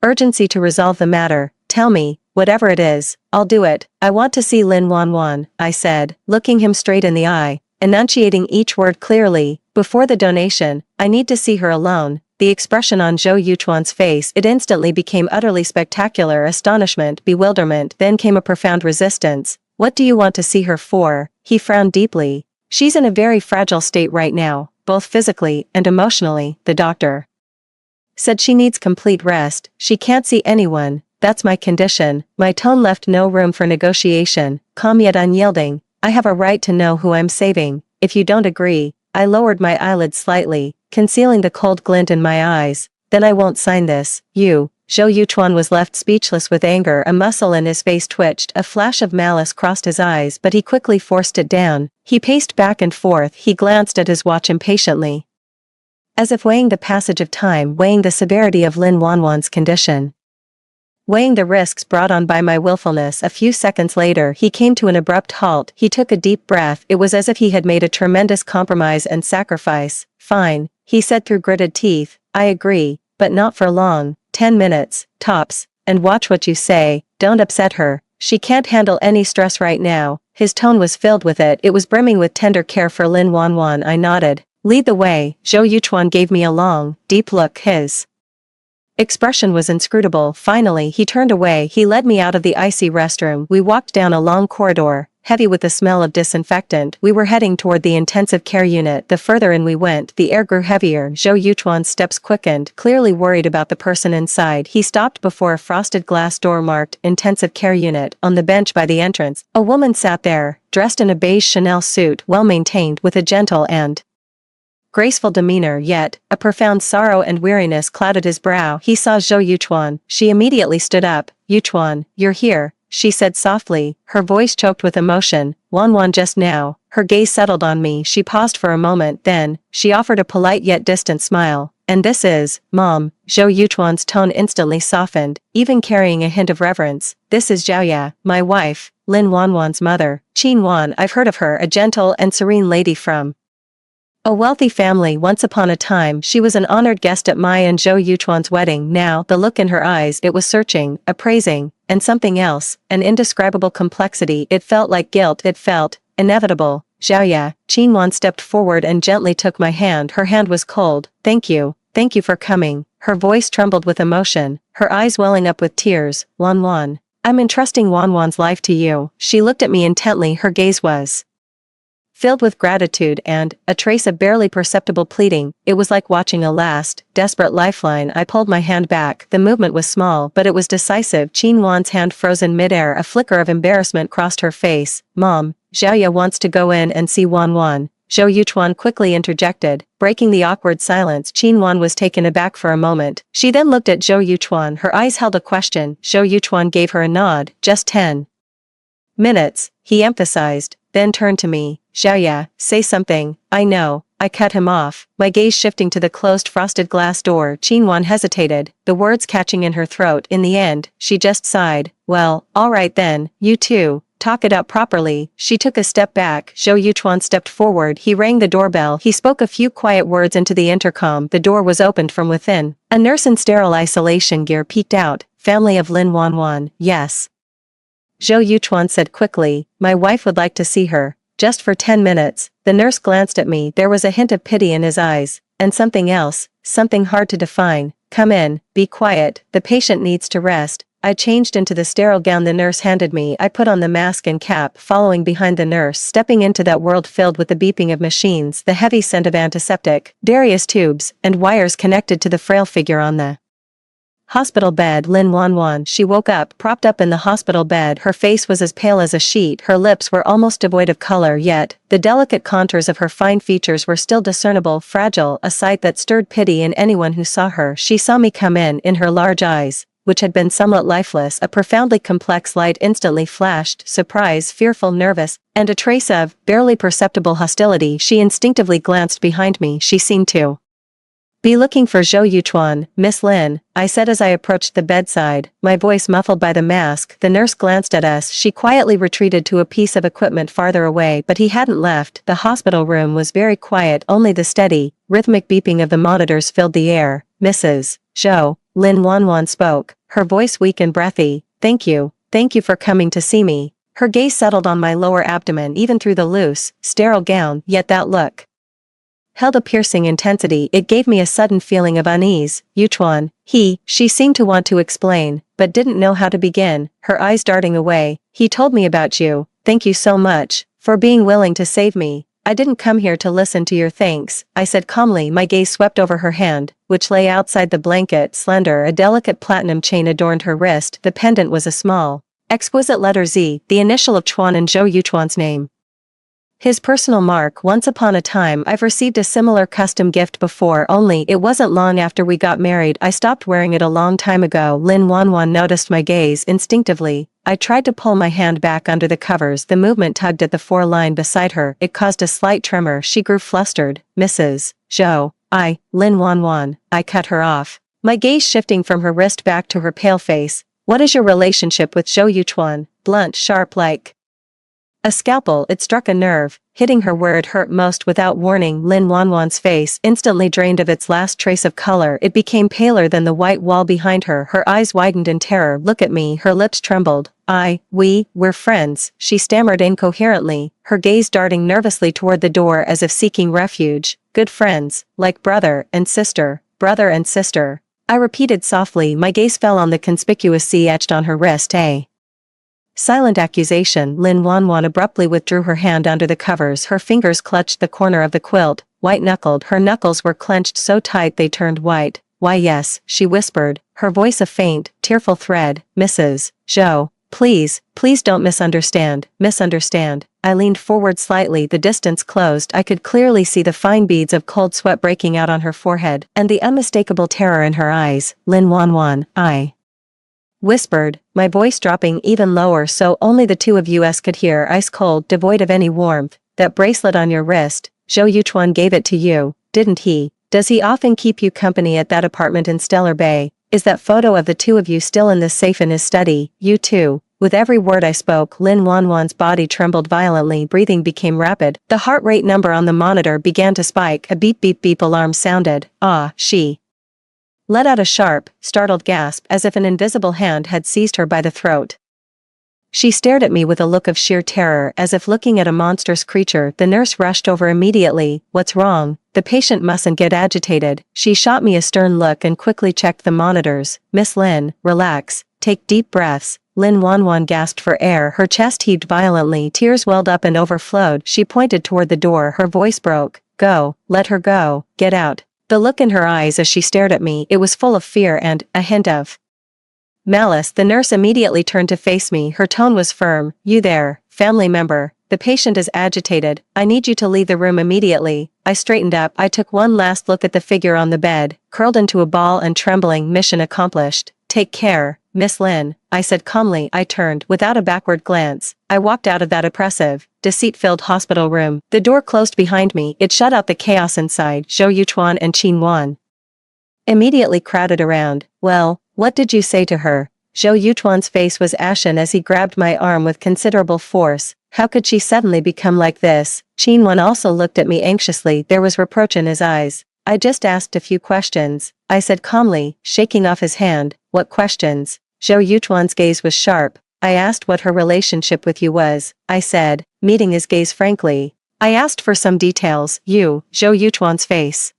urgency to resolve the matter. Tell me, whatever it is, I'll do it. I want to see Lin Wanwan, I said, looking him straight in the eye, enunciating each word clearly. Before the donation, I need to see her alone. The expression on Zhou Yuchuan's face, it instantly became utterly spectacular. Astonishment, bewilderment, then came a profound resistance. What do you want to see her for? He frowned deeply. She's in a very fragile state right now, both physically and emotionally, the doctor said. She needs complete rest. She can't see anyone. That's my condition. My tone left no room for negotiation, calm yet unyielding. I have a right to know who I'm saving. If you don't agree, I lowered my eyelids slightly, concealing the cold glint in my eyes. Then I won't sign this. You. Zhou Yuchuan was left speechless with anger. A muscle in his face twitched. A flash of malice crossed his eyes, but he quickly forced it down. He paced back and forth. He glanced at his watch impatiently, as if weighing the passage of time, weighing the severity of Lin Wanwan's condition, weighing the risks brought on by my willfulness. A few seconds later, he came to an abrupt halt. He took a deep breath. It was as if he had made a tremendous compromise and sacrifice. Fine, he said through gritted teeth. I agree, but not for long. 10 minutes, tops, and watch what you say. Don't upset her. She can't handle any stress right now. His tone was filled with it. It was brimming with tender care for Lin Wanwan. I nodded. Lead the way. Zhou Yuchuan gave me a long, deep look. His expression was inscrutable. Finally, he turned away. He led me out of the icy restroom. We walked down a long corridor, heavy with the smell of disinfectant. We were heading toward the intensive care unit. The further in we went, the air grew heavier. Zhou Yuchuan's steps quickened, clearly worried about the person inside. He stopped before a frosted glass door marked intensive care unit. On the bench by the entrance, a woman sat there, dressed in a beige Chanel suit, well maintained, with a gentle and graceful demeanor, yet a profound sorrow and weariness clouded his brow. He saw Zhou Yuchuan. She immediately stood up. Yuchuan, you're here, she said softly, her voice choked with emotion. Wanwan just now. Her gaze settled on me. She paused for a moment, then she offered a polite yet distant smile. And this is, Mom. Zhou Yuchuan's tone instantly softened, even carrying a hint of reverence. This is Xiaoya, my wife, Lin Wanwan's mother. Qin Wan, I've heard of her, a gentle and serene lady from a wealthy family. Once upon a time, she was an honored guest at my and Zhou Yuchuan's wedding. Now, the look in her eyes, it was searching, appraising, and something else, an indescribable complexity. It felt like guilt. It felt inevitable. Xiaoya, Qin Wan stepped forward and gently took my hand. Her hand was cold. Thank you for coming. Her voice trembled with emotion, her eyes welling up with tears. Wanwan, I'm entrusting Wanwan's life to you. She looked at me intently. Her gaze was filled with gratitude and a trace of barely perceptible pleading. It was like watching a last, desperate lifeline. I pulled my hand back. The movement was small, but it was decisive. Qin Wan's hand froze in midair. A flicker of embarrassment crossed her face. Mom, Xiaoya wants to go in and see Wanwan. Zhou Yuchuan quickly interjected, breaking the awkward silence. Qin Wan was taken aback for a moment. She then looked at Zhou Yuchuan. Her eyes held a question. Zhou Yuchuan gave her a nod. Just 10 minutes, he emphasized, then turned to me. Xiaoya, say something. I know. I cut him off, my gaze shifting to the closed frosted glass door. Qin Wan hesitated, the words catching in her throat. In the end, she just sighed. Well, all right then, you two, talk it out properly. She took a step back. Zhou Yuchuan stepped forward. He rang the doorbell. He spoke a few quiet words into the intercom. The door was opened from within. A nurse in sterile isolation gear peeked out. Family of Lin Wanwan, yes. Zhou Yuchuan said quickly, my wife would like to see her. Just for 10 minutes. The nurse glanced at me, there was a hint of pity in his eyes. And something else, something hard to define. Come in, be quiet, the patient needs to rest. I changed into the sterile gown the nurse handed me. I put on the mask and cap, following behind the nurse, stepping into that world filled with the beeping of machines, the heavy scent of antiseptic, various tubes, and wires connected to the frail figure on the hospital bed. Lin Wanwan. She woke up, propped up in the hospital bed. Her face was as pale as a sheet, her lips were almost devoid of color, yet the delicate contours of her fine features were still discernible, fragile, a sight that stirred pity in anyone who saw her. She saw me come in her large eyes, which had been somewhat lifeless, a profoundly complex light instantly flashed, surprise, fearful, nervous, and a trace of, barely perceptible hostility. She instinctively glanced behind me. She seemed to be looking for Zhou Yuchuan. Miss Lin, I said as I approached the bedside, my voice muffled by the mask. The nurse glanced at us. She quietly retreated to a piece of equipment farther away, but he hadn't left. The hospital room was very quiet, only the steady, rhythmic beeping of the monitors filled the air. Mrs. Zhou, Lin Wanwan spoke, her voice weak and breathy. Thank you for coming to see me. Her gaze settled on my lower abdomen even through the loose, sterile gown, yet that look held a piercing intensity. It gave me a sudden feeling of unease. Yuchuan, she seemed to want to explain, but didn't know how to begin, her eyes darting away. He told me about you. Thank you so much for being willing to save me. I didn't come here to listen to your thanks, I said calmly. My gaze swept over her hand, which lay outside the blanket, slender. A delicate platinum chain adorned her wrist. The pendant was a small, exquisite letter Z, the initial of Chuan and Zhou Yuchuan's name. His personal mark. Once upon a time I've received a similar custom gift before, only it wasn't long after we got married. I stopped wearing it a long time ago. Lin Wanwan noticed my gaze. Instinctively, I tried to pull my hand back under the covers. The movement tugged at the foreline beside her. It caused a slight tremor. She grew flustered. Mrs. Zhou, Lin Wanwan, I cut her off, my gaze shifting from her wrist back to her pale face. What is your relationship with Zhou Yuchuan? Blunt, sharp like a scalpel, it struck a nerve, hitting her where it hurt most. Without warning, Lin Wanwan's face instantly drained of its last trace of color. It became paler than the white wall behind her. Her eyes widened in terror. Look at me. Her lips trembled. We're friends, she stammered incoherently, her gaze darting nervously toward the door as if seeking refuge. Good friends, like brother and sister. I repeated softly. My gaze fell on the conspicuous C etched on her wrist. A silent accusation. Lin Wanwan abruptly withdrew her hand under the covers. Her fingers clutched the corner of the quilt, white-knuckled. Her knuckles were clenched so tight they turned white. Why yes, she whispered, her voice a faint, tearful thread. Mrs. Zhou, please don't misunderstand. I leaned forward slightly. The distance closed. I could clearly see the fine beads of cold sweat breaking out on her forehead, and the unmistakable terror in her eyes. Lin Wanwan, I whispered, my voice dropping even lower so only the two of us could hear. Ice cold, devoid of any warmth. That bracelet on your wrist, Zhou Yuchuan gave it to you, didn't he? Does he often keep you company at that apartment in Stellar Bay? Is that photo of the two of you still in the safe in his study? You too. With every word I spoke, Lin Wanwan's body trembled violently. Breathing became rapid. The heart rate number on the monitor began to spike. A beep beep beep alarm sounded. She let out a sharp, startled gasp as if an invisible hand had seized her by the throat. She stared at me with a look of sheer terror, as if looking at a monstrous creature. The nurse rushed over immediately. What's wrong? The patient mustn't get agitated. She shot me a stern look and quickly checked the monitors. Miss Lin, relax. Take deep breaths. Lin Wanwan gasped for air. Her chest heaved violently. Tears welled up and overflowed. She pointed toward the door. Her voice broke. Go. Let her go. Get out. The look in her eyes as she stared at me, it was full of fear and a hint of malice. The nurse immediately turned to face me. Her tone was firm. You there, family member. The patient is agitated. I need you to leave the room immediately. I straightened up. I took one last look at the figure on the bed, curled into a ball and trembling. Mission accomplished. Take care, Miss Lin, I said calmly. I turned. Without a backward glance, I walked out of that oppressive, deceit-filled hospital room. The door closed behind me. It shut out the chaos inside. Zhou Yuchuan and Qin Wan immediately crowded around. Well, what did you say to her? Zhou Yuchuan's face was ashen as he grabbed my arm with considerable force. How could she suddenly become like this? Qin Wan also looked at me anxiously. There was reproach in his eyes. I just asked a few questions, I said calmly, shaking off his hand. What questions? Zhou Yuchuan's gaze was sharp. I asked what her relationship with you was, I said, meeting his gaze frankly. I asked for some details. Zhou Yuchuan's face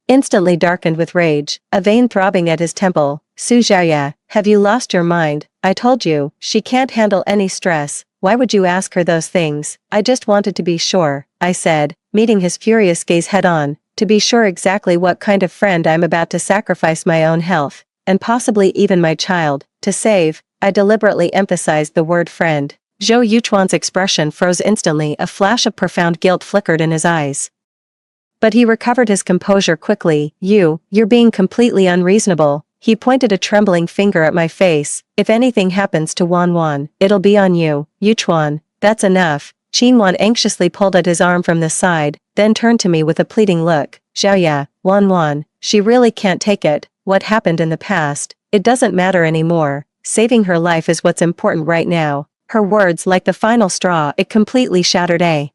instantly darkened with rage, a vein throbbing at his temple. Su Xiaoya, have you lost your mind? I told you, she can't handle any stress. Why would you ask her those things? I just wanted to be sure, I said, meeting his furious gaze head on, to be sure exactly what kind of friend I'm about to sacrifice my own health, and possibly even my child, to save. I deliberately emphasized the word friend. Zhou Yuchuan's expression froze instantly, a flash of profound guilt flickered in his eyes. But he recovered his composure quickly. You're being completely unreasonable. He pointed a trembling finger at my face. If anything happens to Wan, it'll be on you. Yuchuan, that's enough. Qinwan anxiously pulled at his arm from the side, then turned to me with a pleading look. Xiaoya, Wan, she really can't take it. What happened in the past, it doesn't matter anymore. Saving her life is what's important right now. Her words like the final straw, it completely shattered a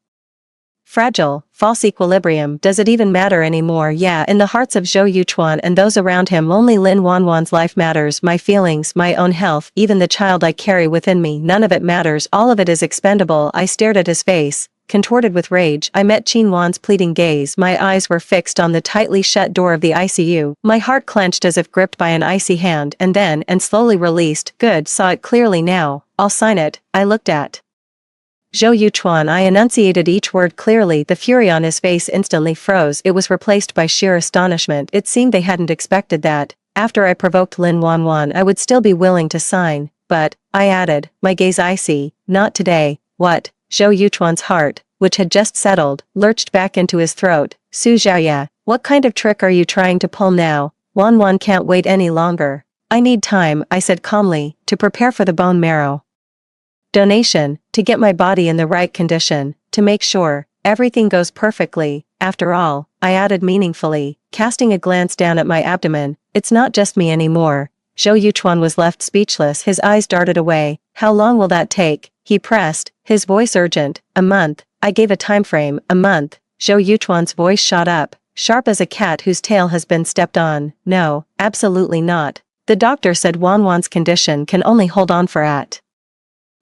fragile, false equilibrium. Does it even matter anymore? Yeah, in the hearts of Zhou Yuchuan and those around him only Lin Wanwan's life matters, my feelings, my own health, even the child I carry within me, none of it matters, all of it is expendable. I stared at his face, contorted with rage. I met Qinwan's pleading gaze, my eyes were fixed on the tightly shut door of the ICU, my heart clenched as if gripped by an icy hand, and slowly released. Good, saw it clearly now, I'll sign it. I looked at Zhou Yuchuan. I enunciated each word clearly. The fury on his face instantly froze. It was replaced by sheer astonishment. It seemed they hadn't expected that, after I provoked Lin Wanwan, I would still be willing to sign. But, I added, my gaze icy, not today. What? Zhou Yuchuan's heart, which had just settled, lurched back into his throat. Su Xiaoya, what kind of trick are you trying to pull now? Wanwan can't wait any longer. I need time, I said calmly, to prepare for the bone marrow donation, to get my body in the right condition, to make sure everything goes perfectly. After all, I added meaningfully, casting a glance down at my abdomen, it's not just me anymore. Zhou Yuchuan was left speechless, his eyes darted away. How long will that take? He pressed, his voice urgent. A month. I gave a time frame, a month. Zhou Yuchuan's voice shot up, sharp as a cat whose tail has been stepped on. No, absolutely not. The doctor said Wanwan's condition can only hold on for at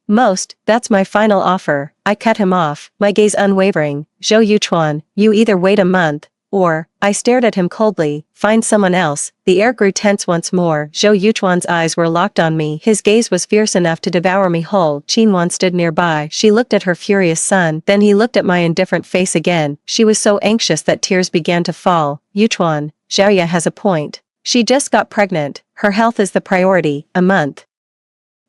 most, that's my final offer. I cut him off, my gaze unwavering. Zhou Yuchuan, you either wait a month, or, I stared at him coldly, find someone else. The air grew tense once more. Zhou Yuchuan's eyes were locked on me, his gaze was fierce enough to devour me whole. Qinwan stood nearby, she looked at her furious son, then he looked at my indifferent face again. She was so anxious that tears began to fall. Yuchuan, Xiaoya has a point. She just got pregnant, her health is the priority. A month.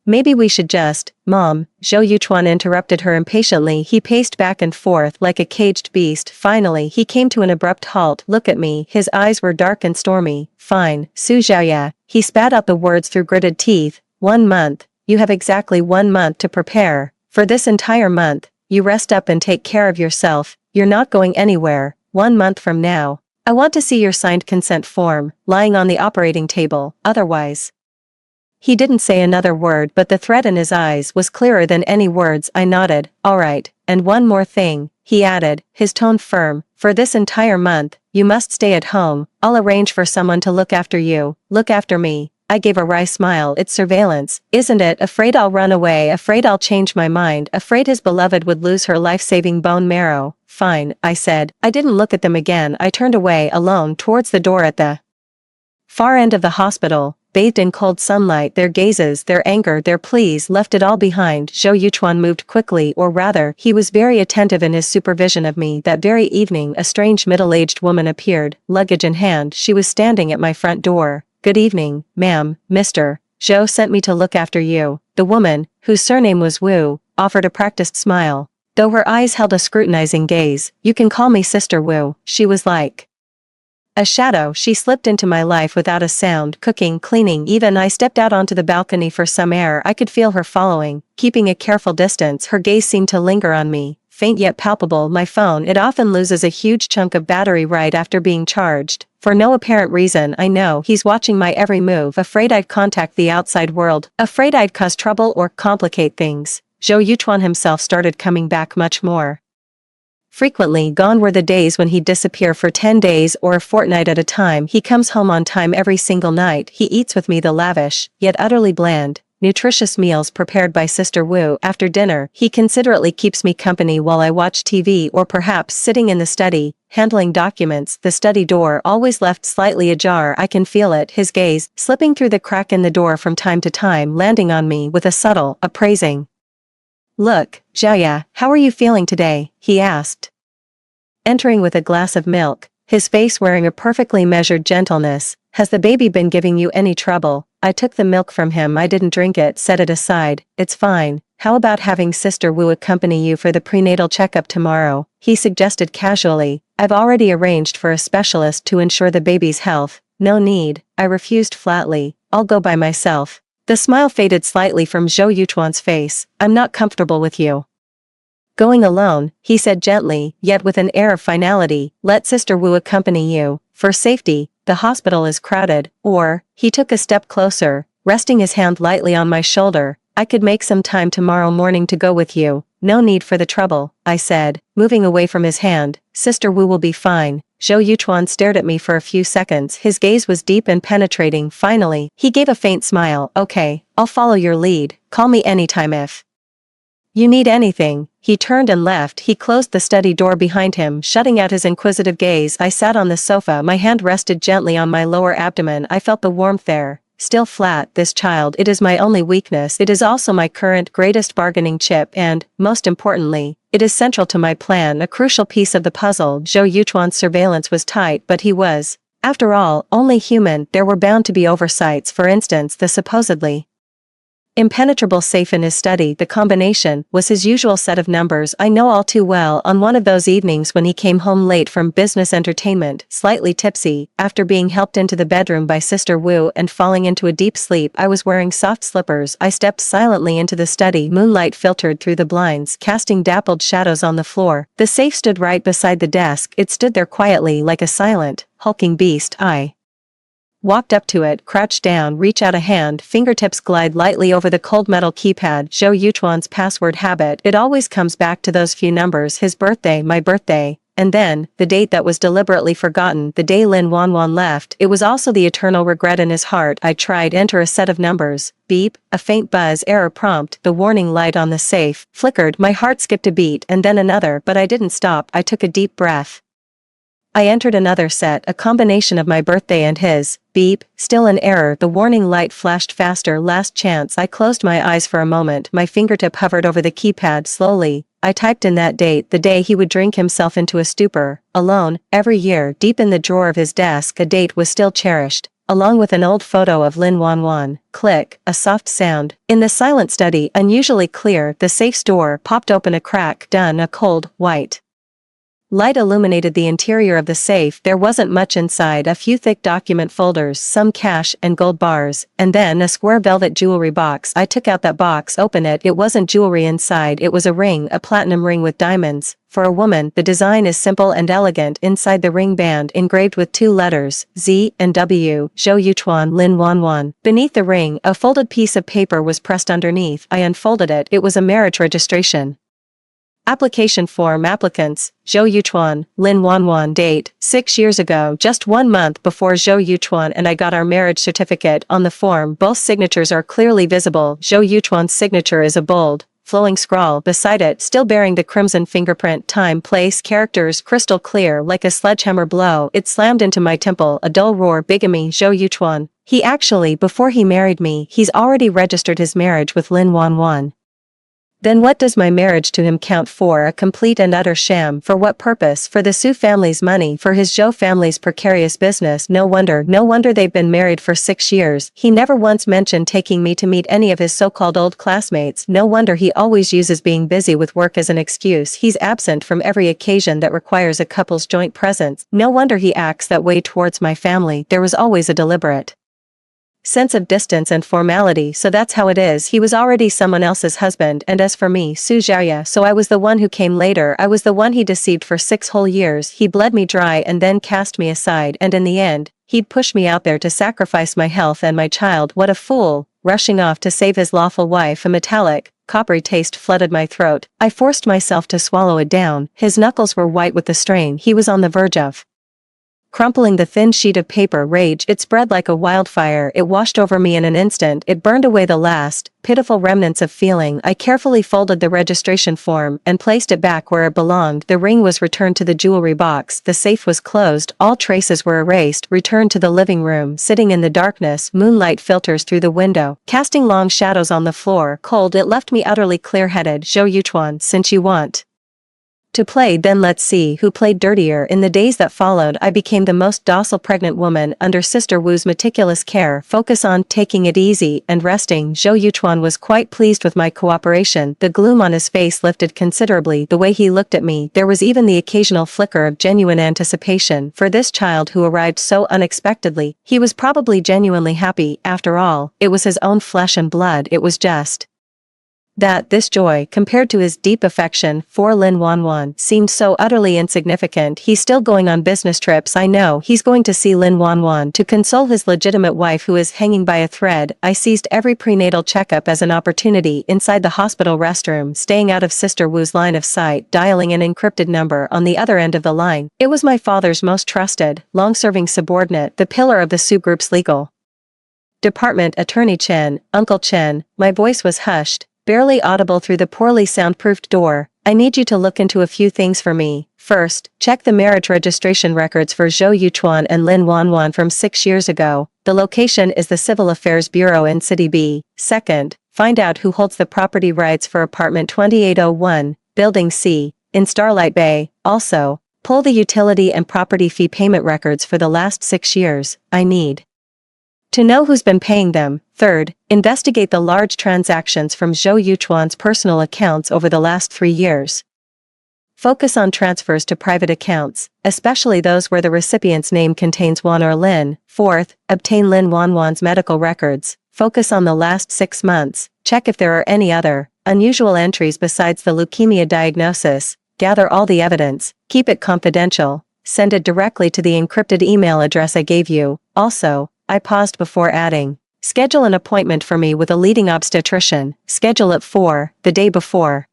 Maybe we should just, Mom, Zhou Yuchuan interrupted her impatiently. He paced back and forth like a caged beast. Finally, he came to an abrupt halt. Look at me, his eyes were dark and stormy. Fine, Su Xiaoya, he spat out the words through gritted teeth. 1 month, you have exactly 1 month to prepare. For this entire month, you rest up and take care of yourself, you're not going anywhere. 1 month from now, I want to see your signed consent form, lying on the operating table, otherwise. He didn't say another word, but the threat in his eyes was clearer than any words. I nodded. All right, and one more thing, he added, his tone firm. For this entire month, you must stay at home. I'll arrange for someone to look after you. Look after me. I gave a wry smile. It's surveillance, isn't it? Afraid I'll run away, afraid I'll change my mind, afraid his beloved would lose her life-saving bone marrow. Fine, I said. I didn't look at them again. I turned away alone towards the door at the far end of the hospital. Bathed in cold sunlight, their gazes, their anger, their pleas left it all behind. Zhou Yuchuan moved quickly, or rather, he was very attentive in his supervision of me. That very evening, a strange middle-aged woman appeared, luggage in hand. She was standing at my front door. Good evening, ma'am, Mr. Zhou sent me to look after you. The woman, whose surname was Wu, offered a practiced smile, though her eyes held a scrutinizing gaze. You can call me Sister Wu. She was like a shadow. She slipped into my life without a sound, cooking, cleaning, even. I stepped out onto the balcony for some air. I could feel her following, keeping a careful distance. Her gaze seemed to linger on me, faint yet palpable. My phone, it often loses a huge chunk of battery right after being charged. For no apparent reason. I know he's watching my every move, afraid I'd contact the outside world, afraid I'd cause trouble or complicate things. Zhou Yuchuan himself started coming back much more frequently. Gone were the days when he'd disappear for 10 days or a fortnight at a time. He comes home on time every single night. He eats with me the lavish, yet utterly bland, nutritious meals prepared by Sister Wu. After dinner, he considerately keeps me company while I watch TV or perhaps sitting in the study, handling documents. The study door always left slightly ajar. I can feel it, his gaze, slipping through the crack in the door from time to time, landing on me with a subtle, appraising look. Xiaoya, how are you feeling today? He asked, entering with a glass of milk, his face wearing a perfectly measured gentleness. Has the baby been giving you any trouble? I took the milk from him. I didn't drink it, set it aside. It's fine. How about having Sister Wu accompany you for the prenatal checkup tomorrow? He suggested casually. I've already arranged for a specialist to ensure the baby's health. No need, I refused flatly. I'll go by myself. The smile faded slightly from Zhou Yuchuan's face. I'm not comfortable with you going alone, he said gently, yet with an air of finality. Let Sister Wu accompany you. For safety, the hospital is crowded. Or, he took a step closer, resting his hand lightly on my shoulder. I could make some time tomorrow morning to go with you. No need for the trouble, I said, moving away from his hand. Sister Wu will be fine. Zhou Yuchuan stared at me for a few seconds. His gaze was deep and penetrating. Finally, he gave a faint smile. Okay, I'll follow your lead. Call me anytime if you need anything. He turned and left. He closed the study door behind him, shutting out his inquisitive gaze. I sat on the sofa. My hand rested gently on my lower abdomen. I felt the warmth there. Still flat, this child, it is my only weakness. It is also my current greatest bargaining chip and, most importantly, it is central to my plan, a crucial piece of the puzzle. Zhou Yuchuan's surveillance was tight, but he was, after all, only human. There were bound to be oversights. For instance, the supposedly impenetrable safe in his study. The combination was his usual set of numbers I know all too well. On one of those evenings when he came home late from business entertainment, slightly tipsy, after being helped into the bedroom by Sister Wu and falling into a deep sleep, I was wearing soft slippers. I stepped silently into the study. Moonlight filtered through the blinds, casting dappled shadows on the floor. The safe stood right beside the desk. It stood there quietly like a silent, hulking beast. I walked up to it, crouched down, reach out a hand, fingertips glide lightly over the cold metal keypad. Zhou Yuchuan's password habit. It always comes back to those few numbers. His birthday, my birthday, and then, the date that was deliberately forgotten, the day Lin Wanwan left. It was also the eternal regret in his heart. I tried enter a set of numbers. Beep, a faint buzz, error prompt. The warning light on the safe flickered. My heart skipped a beat and then another, but I didn't stop. I took a deep breath. I entered another set, a combination of my birthday and his. Beep, still an error. The warning light flashed faster. Last chance. I closed my eyes for a moment. My fingertip hovered over the keypad slowly. I typed in that date, the day he would drink himself into a stupor, alone, every year. Deep in the drawer of his desk, a date was still cherished, along with an old photo of Lin Wanwan. Click, a soft sound. In the silent study, unusually clear, the safe's door popped open a crack. Done. A cold, white light illuminated the interior of the safe. There wasn't much inside. A few thick document folders, some cash and gold bars, and then a square velvet jewelry box. I took out that box, opened it. It wasn't jewelry inside. It was a ring, a platinum ring with diamonds. For a woman, the design is simple and elegant. Inside the ring band, engraved with two letters, Z and W, Zhou Yuchuan, Lin Wanwan. Beneath the ring, a folded piece of paper was pressed underneath. I unfolded it. It was a marriage registration application form. Applicants, Zhou Yuchuan, Lin Wanwan. Date, 6 years ago, just 1 month before Zhou Yuchuan and I got our marriage certificate. On the form, both signatures are clearly visible. Zhou Yuchuan's signature is a bold, flowing scrawl. Beside it, still bearing the crimson fingerprint, time, place, characters crystal clear like a sledgehammer blow. It slammed into my temple, a dull roar. Bigamy. Zhou Yuchuan. He actually, before he married me, he's already registered his marriage with Lin Wanwan. Then what does my marriage to him count for? A complete and utter sham. For what purpose? For the Su family's money, for his Zhou family's precarious business. No wonder they've been married for 6 years. He never once mentioned taking me to meet any of his so-called old classmates. No wonder he always uses being busy with work as an excuse. He's absent from every occasion that requires a couple's joint presence. No wonder he acts that way towards my family. There was always a deliberate sense of distance and formality. So that's how it is. He was already someone else's husband, and as for me, Su Xiaoya, so I was the one who came later. I was the one he deceived for 6 whole years. He bled me dry and then cast me aside, and in the end, he'd push me out there to sacrifice my health and my child. What a fool, rushing off to save his lawful wife. A metallic, coppery taste flooded my throat. I forced myself to swallow it down. His knuckles were white with the strain. He was on the verge of crumpling the thin sheet of paper. Rage, it spread like a wildfire. It washed over me in an instant. It burned away the last, pitiful remnants of feeling. I carefully folded the registration form and placed it back where it belonged. The ring was returned to the jewelry box. The safe was closed. All traces were erased. Returned to the living room. Sitting in the darkness, moonlight filters through the window, casting long shadows on the floor. Cold, it left me utterly clear-headed. Zhou Yuchuan, since you want to play, then let's see who played dirtier. In the days that followed, I became the most docile pregnant woman under Sister Wu's meticulous care. Focus on taking it easy and resting. Zhou Yuchuan was quite pleased with my cooperation. The gloom on his face lifted considerably. The way he looked at me, there was even the occasional flicker of genuine anticipation. For this child who arrived so unexpectedly, he was probably genuinely happy. After all, it was his own flesh and blood. It was just that this joy, compared to his deep affection for Lin Wanwan, seemed so utterly insignificant. He's still going on business trips. I know he's going to see Lin Wanwan to console his legitimate wife who is hanging by a thread. I seized every prenatal checkup as an opportunity inside the hospital restroom, staying out of Sister Wu's line of sight, dialing an encrypted number on the other end of the line. It was my father's most trusted, long-serving subordinate, the pillar of the Su Group's legal department, Attorney Chen. Uncle Chen. My voice was hushed, barely audible through the poorly soundproofed door. I need you to look into a few things for me. First, check the marriage registration records for Zhou Yuchuan and Lin Wanwan from 6 years ago. The location is the Civil Affairs Bureau in City B. Second, find out who holds the property rights for apartment 2801, Building C, in Starlight Bay. Also, pull the utility and property fee payment records for the last 6 years. I need to know who's been paying them. Third, investigate the large transactions from Zhou Yuchuan's personal accounts over the last 3 years. Focus on transfers to private accounts, especially those where the recipient's name contains Wan or Lin. Fourth, obtain Lin Wanwan's medical records. Focus on the last 6 months. Check if there are any other unusual entries besides the leukemia diagnosis. Gather all the evidence. Keep it confidential. Send it directly to the encrypted email address I gave you. Also, I paused before adding, schedule an appointment for me with a leading obstetrician. Schedule it for the day before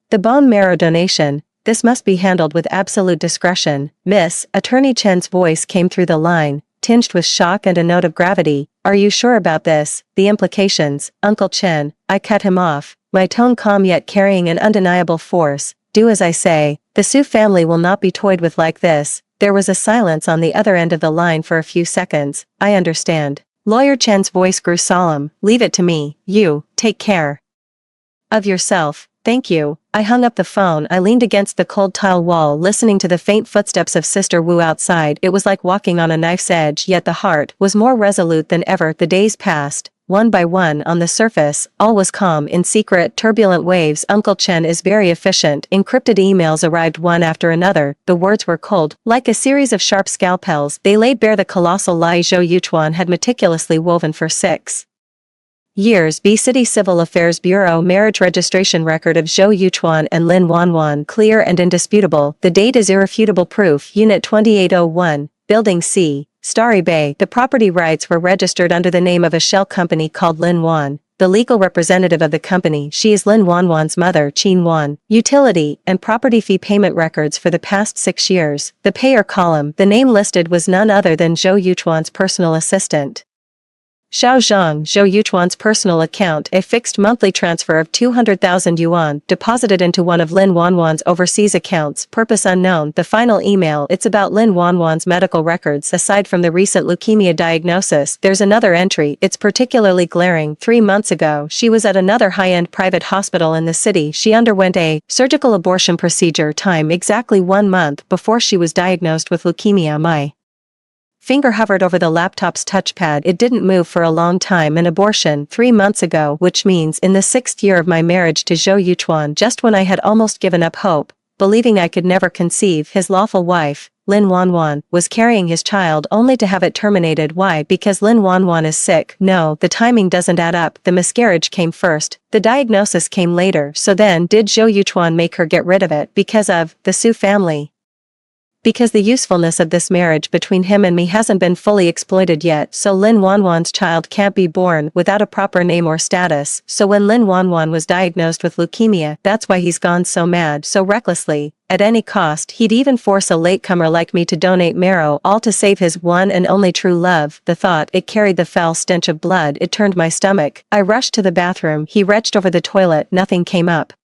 the bone marrow donation. This must be handled with absolute discretion. Miss, Attorney Chen's voice came through the line, tinged with shock and a note of gravity. Are you sure about this? The implications, Uncle Chen. I cut him off, my tone calm yet carrying an undeniable force. Do as I say. The Su family will not be toyed with like this. There was a silence on the other end of the line for a few seconds. I understand. Lawyer Chen's voice grew solemn. Leave it to me. You, take care of yourself. Thank you. I hung up the phone. I leaned against the cold tile wall, listening to the faint footsteps of Sister Wu outside. It was like walking on a knife's edge, yet the heart was more resolute than ever. The days passed. One by one. On the surface, all was calm. In secret, turbulent waves. Uncle Chen is very efficient. Encrypted emails arrived one after another. The words were cold, like a series of sharp scalpels. They laid bare the colossal lie Zhou Yuchuan had meticulously woven for 6 years. B City Civil Affairs Bureau marriage registration record of Zhou Yuchuan and Lin Wanwan clear and indisputable. The date is irrefutable proof. Unit 2801, Building C, Starry Bay. The property rights were registered under the name of a shell company called Lin Wan. The legal representative of the company, she is Lin Wanwan's mother, Qin Wan. Utility and property fee payment records for the past 6 years. The payer column, the name listed was none other than Zhou Yuchuan's personal assistant, Xiao Zhang. Zhou Yuchuan's personal account, a fixed monthly transfer of 200,000 yuan, deposited into one of Lin Wanwan's overseas accounts, purpose unknown. The final email, it's about Lin Wanwan's medical records. Aside from the recent leukemia diagnosis, there's another entry. It's particularly glaring. 3 months ago, she was at another high-end private hospital in the city. She underwent a surgical abortion procedure. Time exactly 1 month before she was diagnosed with leukemia. My finger hovered over the laptop's touchpad. It didn't move for a long time. An abortion 3 months ago, which means in the 6th year of my marriage to Zhou Yuchuan, just when I had almost given up hope, believing I could never conceive. His lawful wife, Lin Wanwan, was carrying his child only to have it terminated. Why? Because Lin Wanwan is sick. No, the timing doesn't add up. The miscarriage came first. The diagnosis came later. So then, did Zhou Yuchuan make her get rid of it because of the Su family? Because the usefulness of this marriage between him and me hasn't been fully exploited yet, so Lin Wanwan's child can't be born without a proper name or status. So when Lin Wanwan was diagnosed with leukemia, that's why he's gone so mad, so recklessly. At any cost, he'd even force a latecomer like me to donate marrow, all to save his one and only true love. The thought, it carried the foul stench of blood. It turned my stomach. I rushed to the bathroom. He retched over the toilet. Nothing came up.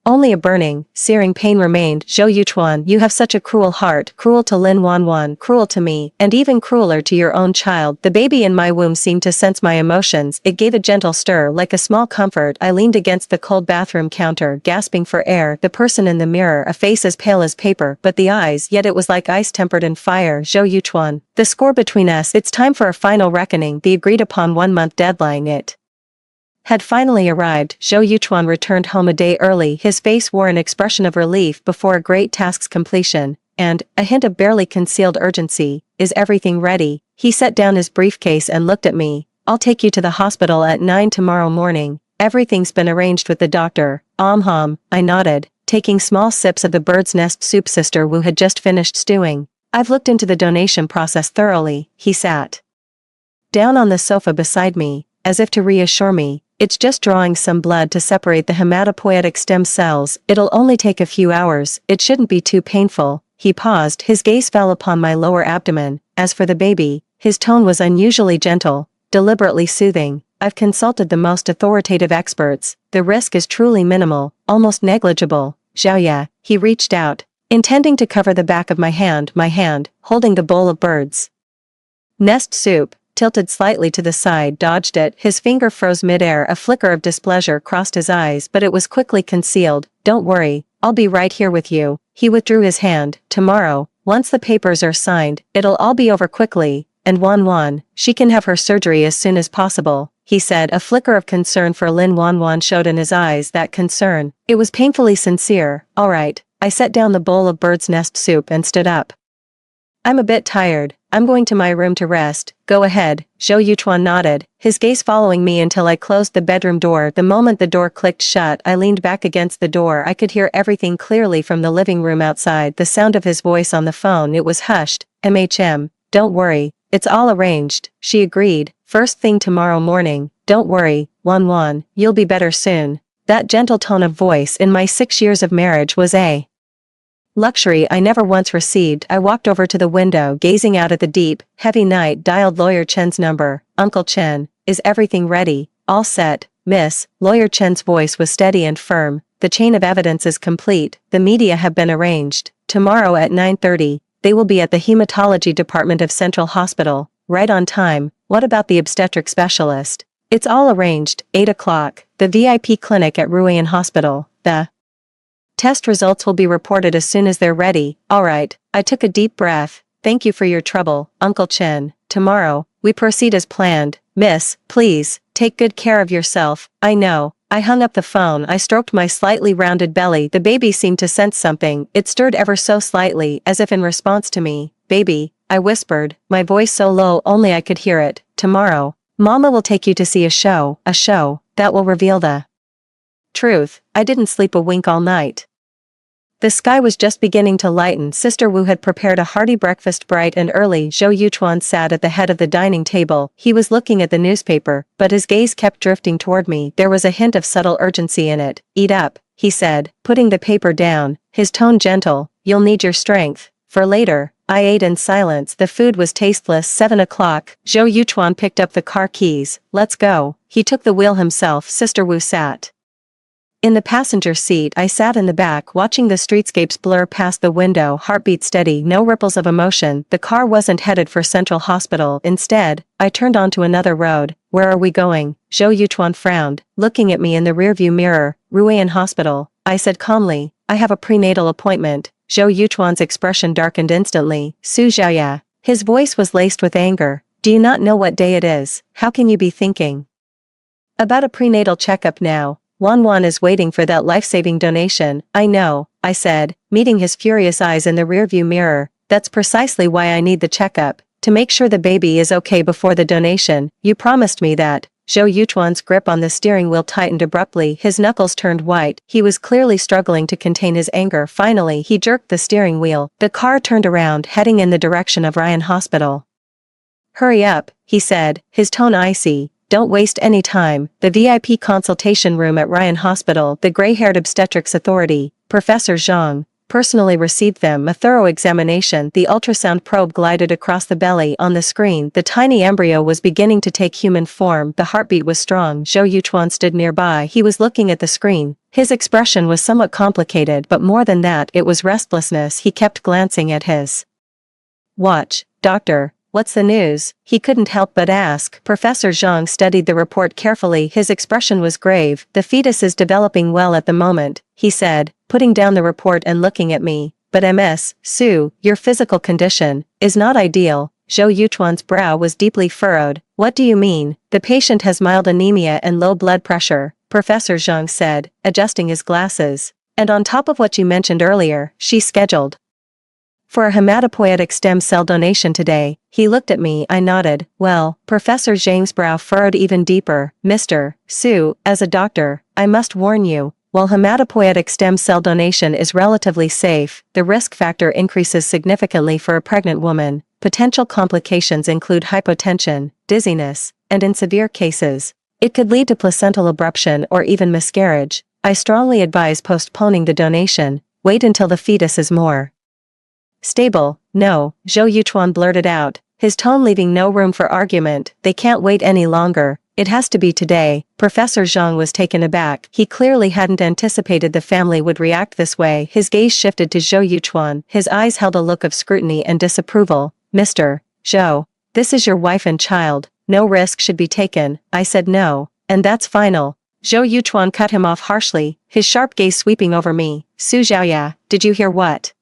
Only a burning, searing pain remained. Zhou Yuchuan, you have such a cruel heart, cruel to Lin Wanwan, cruel to me, and even crueler to your own child. The baby in my womb seemed to sense my emotions. It gave a gentle stir, like a small comfort. I leaned against the cold bathroom counter, gasping for air. The person in the mirror, a face as pale as paper, but the eyes, yet it was like ice tempered in fire. Zhou Yuchuan, the score between us, it's time for a final reckoning. The agreed upon 1-month deadline, it had finally arrived. Zhou Yuchuan returned home a day early. His face wore an expression of relief before a great task's completion, and a hint of barely concealed urgency. Is everything ready? He set down his briefcase and looked at me. I'll take you to the hospital at 9 tomorrow morning. Everything's been arranged with the doctor. I nodded, taking small sips of the bird's nest soup Sister Wu had just finished stewing. I've looked into the donation process thoroughly. He sat down on the sofa beside me, as if to reassure me. It's just drawing some blood to separate the hematopoietic stem cells. It'll only take a few hours. It shouldn't be too painful. He paused. His gaze fell upon my lower abdomen. As for the baby, his tone was unusually gentle, deliberately soothing. I've consulted the most authoritative experts. The risk is truly minimal, almost negligible. Xiaoya, he reached out, intending to cover the back of my hand, holding the bowl of bird's nest soup, tilted slightly to the side, dodged it. His finger froze midair. A flicker of displeasure crossed his eyes, but it was quickly concealed. Don't worry, I'll be right here with you. He withdrew his hand. Tomorrow, once the papers are signed, it'll all be over quickly. And Wanwan, she can have her surgery as soon as possible, he said. A flicker of concern for Lin Wanwan showed in his eyes. That concern, it was painfully sincere. All right. I set down the bowl of bird's nest soup and stood up. I'm a bit tired. I'm going to my room to rest. Go ahead. Zhou Yuchuan nodded, his gaze following me until I closed the bedroom door. The moment the door clicked shut, I leaned back against the door. I could hear everything clearly from the living room outside. The sound of his voice on the phone, it was hushed. Don't worry. It's all arranged, she agreed. First thing tomorrow morning. Don't worry, Wanwan, you'll be better soon. That gentle tone of voice in my 6 years of marriage was a luxury I never once received. I walked over to the window, gazing out at the deep, heavy night, dialed Lawyer Chen's number. Uncle Chen, is everything ready? All set, miss. Lawyer Chen's voice was steady and firm. The chain of evidence is complete. The media have been arranged. Tomorrow at 9:30, they will be at the hematology department of Central Hospital. Right on time. What about the obstetric specialist? It's all arranged. 8 o'clock, the VIP clinic at Ruan Hospital. The test results will be reported as soon as they're ready. All right. I took a deep breath. Thank you for your trouble, Uncle Chen. Tomorrow, we proceed as planned. Miss, please, take good care of yourself. I know. I hung up the phone. I stroked my slightly rounded belly. The baby seemed to sense something. It stirred ever so slightly, as if in response to me. Baby, I whispered, my voice so low only I could hear it. Tomorrow, Mama will take you to see a show that will reveal the truth. I didn't sleep a wink all night. The sky was just beginning to lighten. Sister Wu had prepared a hearty breakfast bright and early. Zhou Yuchuan sat at the head of the dining table. He was looking at the newspaper, but his gaze kept drifting toward me. There was a hint of subtle urgency in it. Eat up, he said, putting the paper down, his tone gentle. You'll need your strength for later. I ate in silence. The food was tasteless. 7 o'clock. Zhou Yuchuan picked up the car keys. Let's go. He took the wheel himself. Sister Wu sat in the passenger seat. I sat in the back, watching the streetscapes blur past the window, heartbeat steady, no ripples of emotion. The car wasn't headed for Central Hospital. Instead, I turned onto another road. Where are we going? Zhou Yuchuan frowned, looking at me in the rearview mirror. Ruan Hospital, I said calmly. I have a prenatal appointment. Zhou Yuchuan's expression darkened instantly. Su Xiaoya. His voice was laced with anger. Do you not know what day it is? How can you be thinking about a prenatal checkup now? Wanwan is waiting for that life-saving donation. I know, I said, meeting his furious eyes in the rearview mirror. That's precisely why I need the checkup, to make sure the baby is okay before the donation. You promised me that. Zhou Yuchuan's grip on the steering wheel tightened abruptly, his knuckles turned white, he was clearly struggling to contain his anger. Finally, he jerked the steering wheel. The car turned around, heading in the direction of Ryan Hospital. "Hurry up," he said, his tone icy. "Don't waste any time." The VIP consultation room at Ryan Hospital, the gray-haired obstetrics authority, Professor Zhang, personally received them. A thorough examination. The ultrasound probe glided across the belly. On the screen, the tiny embryo was beginning to take human form. The heartbeat was strong. Zhou Yuchuan stood nearby. He was looking at the screen. His expression was somewhat complicated, but more than that, it was restlessness. He kept glancing at his watch. "Doctor, what's the news?" he couldn't help but ask. Professor Zhang studied the report carefully. His expression was grave. "The fetus is developing well at the moment," he said, putting down the report and looking at me. "But Ms. Su, your physical condition is not ideal." Zhou Yuchuan's brow was deeply furrowed. "What do you mean?" "The patient has mild anemia and low blood pressure," Professor Zhang said, adjusting his glasses. "And on top of what you mentioned earlier, she's scheduled for a hematopoietic stem cell donation today." He looked at me. I nodded. "Well," Professor Zhang's brow furrowed even deeper. "Mr. Su, as a doctor, I must warn you, while hematopoietic stem cell donation is relatively safe, the risk factor increases significantly for a pregnant woman. Potential complications include hypotension, dizziness, and in severe cases, it could lead to placental abruption or even miscarriage. I strongly advise postponing the donation. Wait until the fetus is more stable." "No," Zhou Yuchuan blurted out, his tone leaving no room for argument. "They can't wait any longer. It has to be today." Professor Zhang was taken aback. He clearly hadn't anticipated the family would react this way. His gaze shifted to Zhou Yuchuan. His eyes held a look of scrutiny and disapproval. "Mr. Zhou, this is your wife and child. No risk should be taken." I said no, and that's final. Zhou Yuchuan cut him off harshly, his sharp gaze sweeping over me. "Su Zhaoya, did you hear what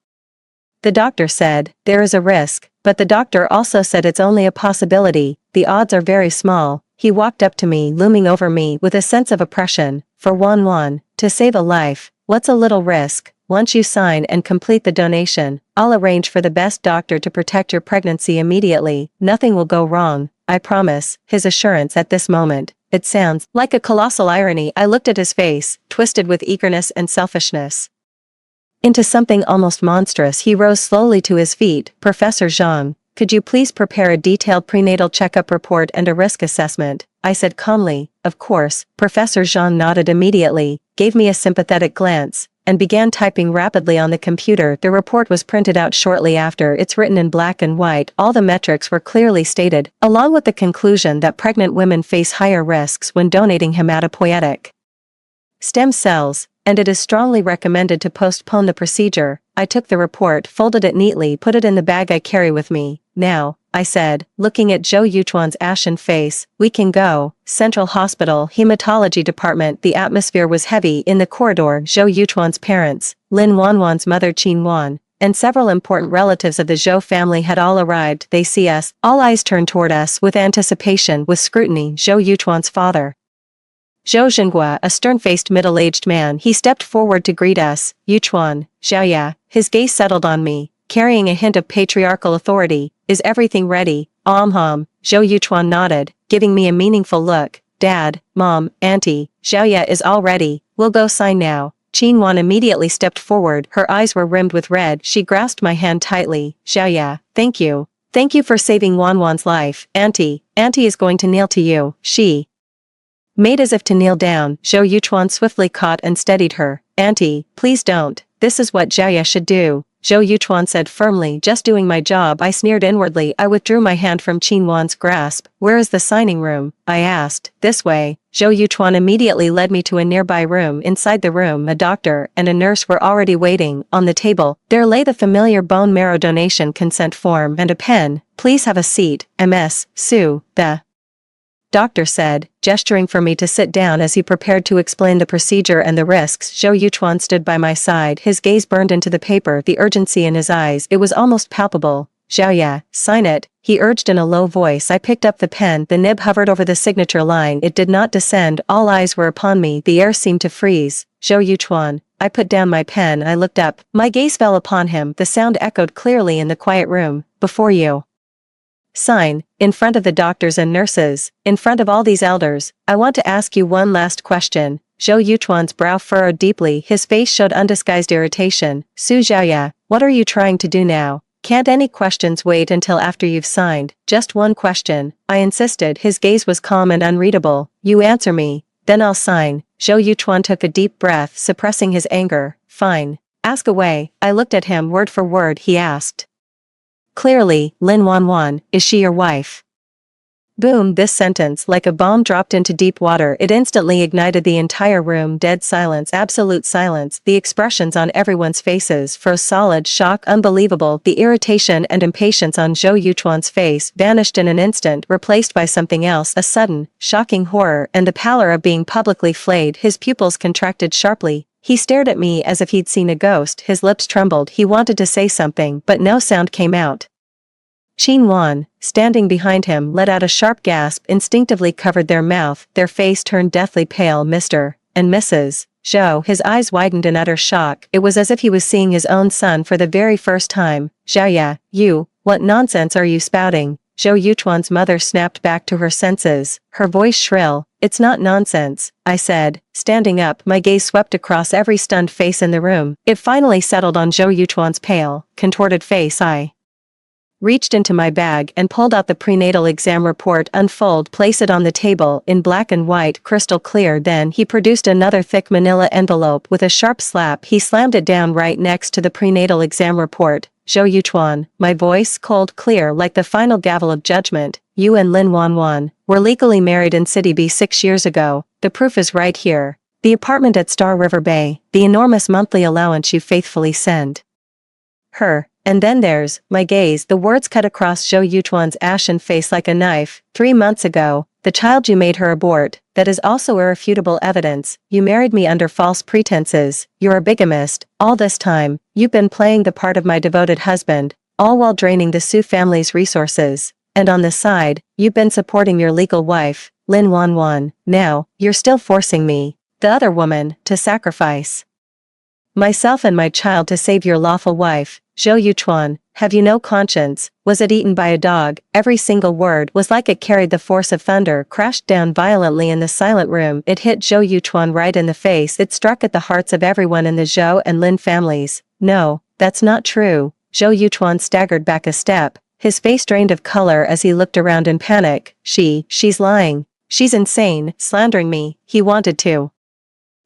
the doctor said?" "There is a risk, but the doctor also said it's only a possibility. The odds are very small." He walked up to me, looming over me with a sense of oppression. "For Wan, to save a life, what's a little risk? Once you sign and complete the donation, I'll arrange for the best doctor to protect your pregnancy immediately. Nothing will go wrong, I promise." His assurance at this moment, it sounds like a colossal irony. I looked at his face, twisted with eagerness and selfishness into something almost monstrous. He rose slowly to his feet. "Professor Zhang, could you please prepare a detailed prenatal checkup report and a risk assessment?" I said calmly. "Of course." Professor Zhang nodded immediately, gave me a sympathetic glance, and began typing rapidly on the computer. The report was printed out shortly after. It's written in black and white. All the metrics were clearly stated, along with the conclusion that pregnant women face higher risks when donating hematopoietic stem cells, and it is strongly recommended to postpone the procedure. I took the report, folded it neatly, put it in the bag I carry with me. "Now," I said, looking at Zhou Yuchuan's ashen face, "we can go." Central Hospital, Hematology Department. The atmosphere was heavy. In the corridor, Zhou Yuchuan's parents, Lin Wanwan's mother Qin Wan, and several important relatives of the Zhou family had all arrived. "They see us." All eyes turned toward us with anticipation, with scrutiny. Zhou Yuchuan's father, Zhou Zhenghua, a stern-faced middle-aged man, he stepped forward to greet us. "Yuchuan, Zhaoya." His gaze settled on me, carrying a hint of patriarchal authority. "Is everything ready?" Zhou Yuchuan nodded, giving me a meaningful look. "Dad, Mom, Auntie, Zhaoya is all ready. We'll go sign now." Qin Wan immediately stepped forward. Her eyes were rimmed with red. She grasped my hand tightly. "Zhaoya, thank you. Thank you for saving Wanwan's life. Auntie is going to kneel to you." She made as if to kneel down. Zhou Yuchuan swiftly caught and steadied her. "Auntie, please don't. This is what Zhaoya should do." Zhou Yuchuan said firmly. "Just doing my job." I sneered inwardly. I withdrew my hand from Qin Wan's grasp. "Where is the signing room?" I asked. "This way." Zhou Yuchuan immediately led me to a nearby room. Inside the room, a doctor and a nurse were already waiting. On the table, there lay the familiar bone marrow donation consent form and a pen. "Please have a seat, Ms. Su," the doctor said, gesturing for me to sit down as he prepared to explain the procedure and the risks. Zhou Yuchuan stood by my side. His gaze burned into the paper, the urgency in his eyes. It was almost palpable. "Zhaoya, sign it," he urged in a low voice. I picked up the pen. The nib hovered over the signature line. It did not descend. All eyes were upon me. The air seemed to freeze. "Zhou Yuchuan." I put down my pen. I looked up. My gaze fell upon him. The sound echoed clearly in the quiet room. "Before you Sign, in front of the doctors and nurses, in front of all these elders, I want to ask you one last question. Zhou Yuchuan's brow furrowed deeply, his face showed undisguised irritation. Su Zhaoya, what are you trying to do now? Can't any questions wait until after you've signed? Just one question, I insisted. His gaze was calm and unreadable. You answer me, then I'll sign. Zhou Yuchuan took a deep breath, suppressing his anger. Fine. Ask away. I looked at him word for word. He asked. Clearly, Lin Wanwan, is she your wife? Boom, this sentence, like a bomb dropped into deep water, it instantly ignited the entire room. Dead silence, absolute silence. The expressions on everyone's faces froze solid. Shock, unbelievable. The irritation and impatience on Zhou Yuchuan's face vanished in an instant, replaced by something else, a sudden, shocking horror, and the pallor of being publicly flayed. His pupils contracted sharply. He stared at me as if he'd seen a ghost. His lips trembled. He wanted to say something, but no sound came out. Qin Wan, standing behind him, let out a sharp gasp, instinctively covered their mouth, their face turned deathly pale. Mr. and Mrs. Zhou, his eyes widened in utter shock. It was as if he was seeing his own son for the very first time. Zhaoya, you, what nonsense are you spouting? Zhou Yuchuan's mother snapped back to her senses, her voice shrill. It's not nonsense, I said, standing up. My gaze swept across every stunned face in the room. It finally settled on Zhou Yuchuan's pale, contorted face. I reached into my bag and pulled out the prenatal exam report. Place it on the table, in black and white, crystal clear. Then he produced another thick manila envelope. With a sharp slap, he slammed it down right next to the prenatal exam report. Zhou Yuchuan, my voice cold clear like the final gavel of judgment. You and Lin Wanwan were legally married in City B 6 years ago. The proof is right here. The apartment at Star River Bay, the enormous monthly allowance you faithfully send her. And then there's, my gaze, the words cut across Zhou Yuchuan's ashen face like a knife. 3 months ago, the child you made her abort, that is also irrefutable evidence. You married me under false pretenses. You're a bigamist. All this time, you've been playing the part of my devoted husband, all while draining the Su family's resources. And on the side, you've been supporting your legal wife, Lin Wanwan. Now, you're still forcing me, the other woman, to sacrifice myself and my child to save your lawful wife. Zhou Yuchuan, have you no conscience? Was it eaten by a dog? Every single word was like it carried the force of thunder, crashed down violently in the silent room. It hit Zhou Yuchuan right in the face. It struck at the hearts of everyone in the Zhou and Lin families. No, that's not true. Zhou Yuchuan staggered back a step, his face drained of color as he looked around in panic. She's lying. She's insane, slandering me. He wanted to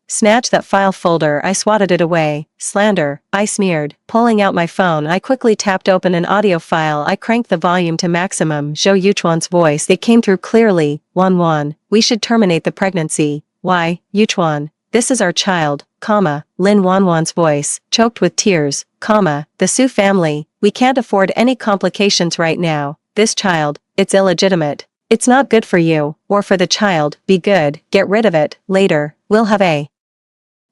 snatch that file folder. I swatted it away. Slander, I sneered. Pulling out my phone, I quickly tapped open an audio file. I cranked the volume to maximum. Zhou Yuchuan's voice, it came through clearly. Wanwan, we should terminate the pregnancy. Why, Yuchuan, this is our child, Lin Wanwan's voice, choked with tears, the Su family, we can't afford any complications right now. This child, it's illegitimate. It's not good for you, or for the child. Be good, get rid of it. Later, we'll have a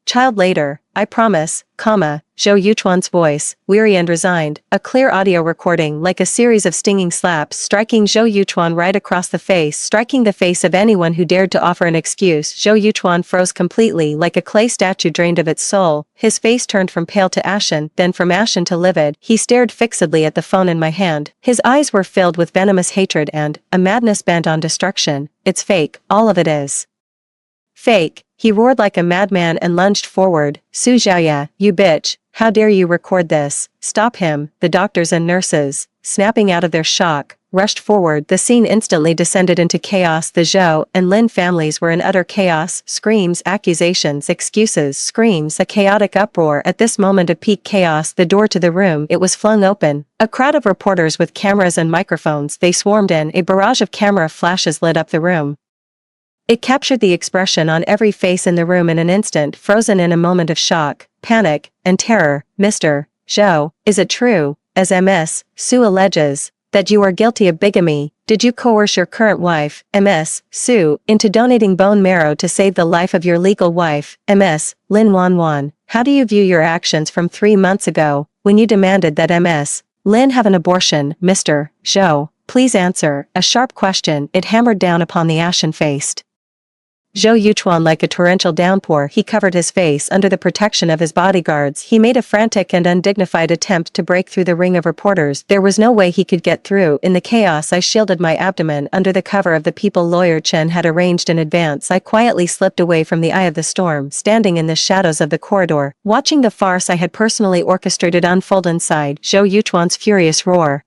child later, I promise, Zhou Yuchuan's voice, weary and resigned, a clear audio recording like a series of stinging slaps striking Zhou Yuchuan right across the face, striking the face of anyone who dared to offer an excuse. Zhou Yuchuan froze completely like a clay statue drained of its soul. His face turned from pale to ashen, then from ashen to livid. He stared fixedly at the phone in my hand. His eyes were filled with venomous hatred and a madness bent on destruction. It's fake, all of it is fake. He roared like a madman and lunged forward. Su Zhaoya, you bitch, how dare you record this? Stop him. The doctors and nurses, snapping out of their shock, rushed forward. The scene instantly descended into chaos. The Zhou and Lin families were in utter chaos. Screams, accusations, excuses, screams, a chaotic uproar. At this moment of peak chaos, the door to the room, it was flung open. A crowd of reporters with cameras and microphones, they swarmed in. A barrage of camera flashes lit up the room. It captured the expression on every face in the room in an instant, frozen in a moment of shock, panic, and terror. Mr. Zhou, is it true, as Ms. Su alleges, that you are guilty of bigamy? Did you coerce your current wife, Ms. Su, into donating bone marrow to save the life of your legal wife, Ms. Lin Wanwan? How do you view your actions from 3 months ago, when you demanded that Ms. Lin have an abortion? Mr. Zhou, please answer. A sharp question, it hammered down upon the ashen-faced Zhou Yuchuan like a torrential downpour. He covered his face under the protection of his bodyguards. He made a frantic and undignified attempt to break through the ring of reporters. There was no way he could get through. In the chaos, I shielded my abdomen under the cover of the people Lawyer Chen had arranged in advance. I quietly slipped away from the eye of the storm, standing in the shadows of the corridor, watching the farce I had personally orchestrated unfold inside. Zhou Yuchuan's furious roar,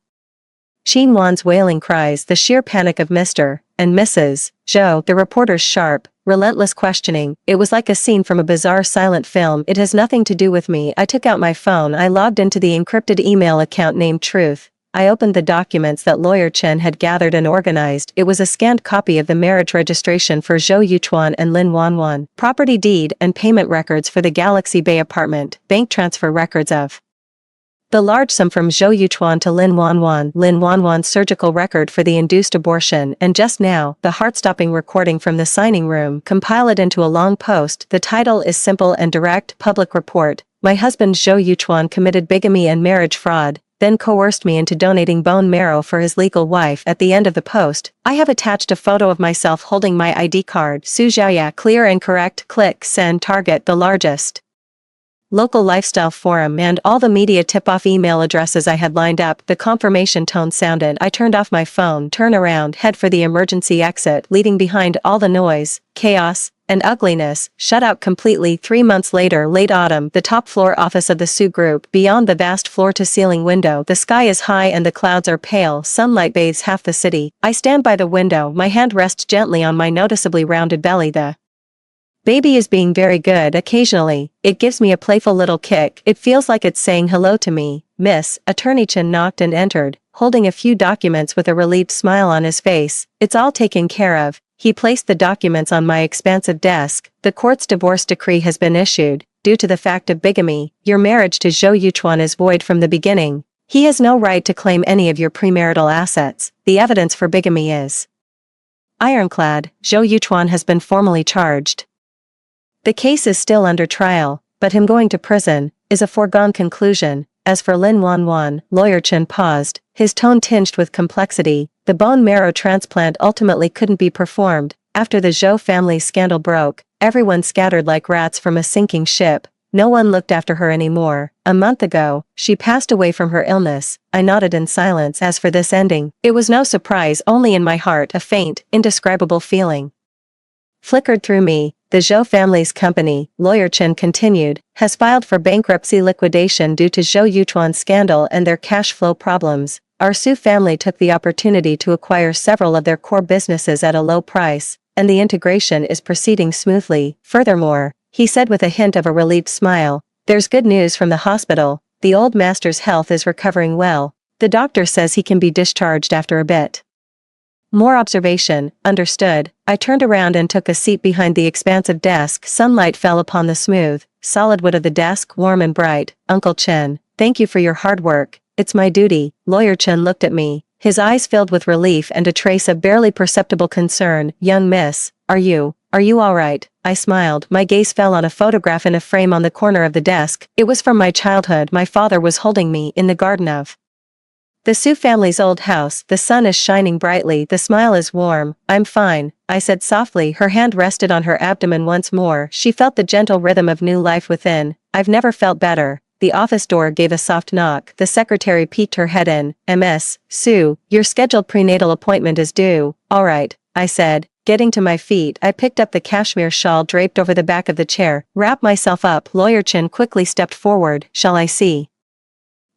Qin Wan's wailing cries, the sheer panic of Mr. and Mrs. Zhou, the reporter's sharp, relentless questioning. It was like a scene from a bizarre silent film. It has nothing to do with me. I took out my phone. I logged into the encrypted email account named Truth. I opened the documents that Lawyer Chen had gathered and organized. It was a scanned copy of the marriage registration for Zhou Yuchuan and Lin Wanwan, property deed and payment records for the Galaxy Bay apartment, bank transfer records of the large sum from Zhou Yuchuan to Lin Wanwan's surgical record for the induced abortion, and just now, the heart-stopping recording from the signing room. Compile it into a long post. The title is simple and direct. Public report. My husband Zhou Yuchuan committed bigamy and marriage fraud, then coerced me into donating bone marrow for his legal wife. At the end of the post, I have attached a photo of myself holding my ID card. Su Xiaoya, clear and correct. Click send. Target the largest local lifestyle forum and all the media tip-off email addresses I had lined up. The confirmation tone sounded. I turned off my phone, turn around, head for the emergency exit, leaving behind all the noise, chaos, and ugliness, shut out completely. 3 months later, late autumn, the top floor office of the Su Group. Beyond the vast floor-to-ceiling window, the sky is high and the clouds are pale. Sunlight bathes half the city. I stand by the window, my hand rests gently on my noticeably rounded belly. The baby is being very good. Occasionally, it gives me a playful little kick. It feels like it's saying hello to me. Miss. Attorney Chen knocked and entered, holding a few documents with a relieved smile on his face. It's all taken care of. He placed the documents on my expansive desk. The court's divorce decree has been issued. Due to the fact of bigamy, your marriage to Zhou Yuchuan is void from the beginning. He has no right to claim any of your premarital assets. The evidence for bigamy is ironclad. Zhou Yuchuan has been formally charged. The case is still under trial, but him going to prison is a foregone conclusion. As for Lin Wanwan, Lawyer Chen paused, his tone tinged with complexity. The bone marrow transplant ultimately couldn't be performed. After the Zhou family's scandal broke, everyone scattered like rats from a sinking ship. No one looked after her anymore. A month ago, she passed away from her illness. I nodded in silence. As for this ending, it was no surprise. Only in my heart a faint, indescribable feeling flickered through me. The Zhou family's company, Lawyer Chen continued, has filed for bankruptcy liquidation due to Zhou Yuchuan's scandal and their cash flow problems. Our Su family took the opportunity to acquire several of their core businesses at a low price, and the integration is proceeding smoothly. Furthermore, he said with a hint of a relieved smile, there's good news from the hospital. The old master's health is recovering well. The doctor says he can be discharged after a bit more observation. Understood. I turned around and took a seat behind the expansive desk. Sunlight fell upon the smooth, solid wood of the desk, warm and bright. Uncle Chen, thank you for your hard work. It's my duty. Lawyer Chen looked at me, his eyes filled with relief and a trace of barely perceptible concern. Young miss, are you all right? I smiled. My gaze fell on a photograph in a frame on the corner of the desk. It was from my childhood. My father was holding me in the garden of the Su family's old house. The sun is shining brightly. The smile is warm. I'm fine, I said softly. Her hand rested on her abdomen once more. She felt the gentle rhythm of new life within. I've never felt better. The office door gave a soft knock. The secretary peeked her head in. Ms. Su, your scheduled prenatal appointment is due. All right, I said. Getting to my feet, I picked up the cashmere shawl draped over the back of the chair, wrapped myself up. Lawyer Chen quickly stepped forward. Shall I see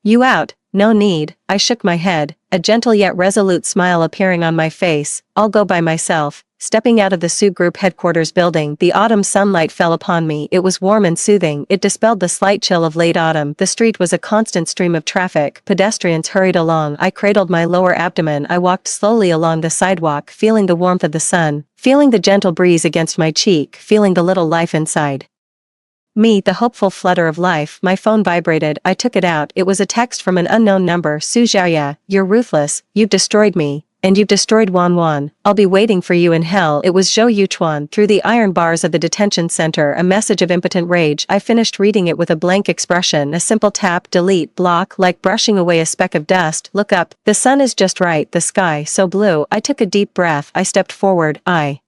you out? No need. I shook my head, a gentle yet resolute smile appearing on my face. I'll go by myself. Stepping out of the Su Group headquarters building, the autumn sunlight fell upon me. It was warm and soothing. It dispelled the slight chill of late autumn. The street was a constant stream of traffic. Pedestrians hurried along. I cradled my lower abdomen. I walked slowly along the sidewalk, feeling the warmth of the sun, feeling the gentle breeze against my cheek, feeling the little life inside me, the hopeful flutter of life. My phone vibrated. I took it out. It was a text from an unknown number. Su Xiaoya, you're ruthless. You've destroyed me. And you've destroyed Wanwan. I'll be waiting for you in hell. It was Zhou Yuchuan. Through the iron bars of the detention center, a message of impotent rage. I finished reading it with a blank expression. A simple tap, delete, block, like brushing away a speck of dust. Look up. The sun is just right. The sky, so blue. I took a deep breath. I stepped forward. I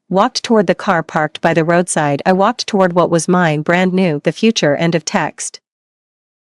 walked toward the car parked by the roadside. I walked toward what was mine, brand new, the future. End of text.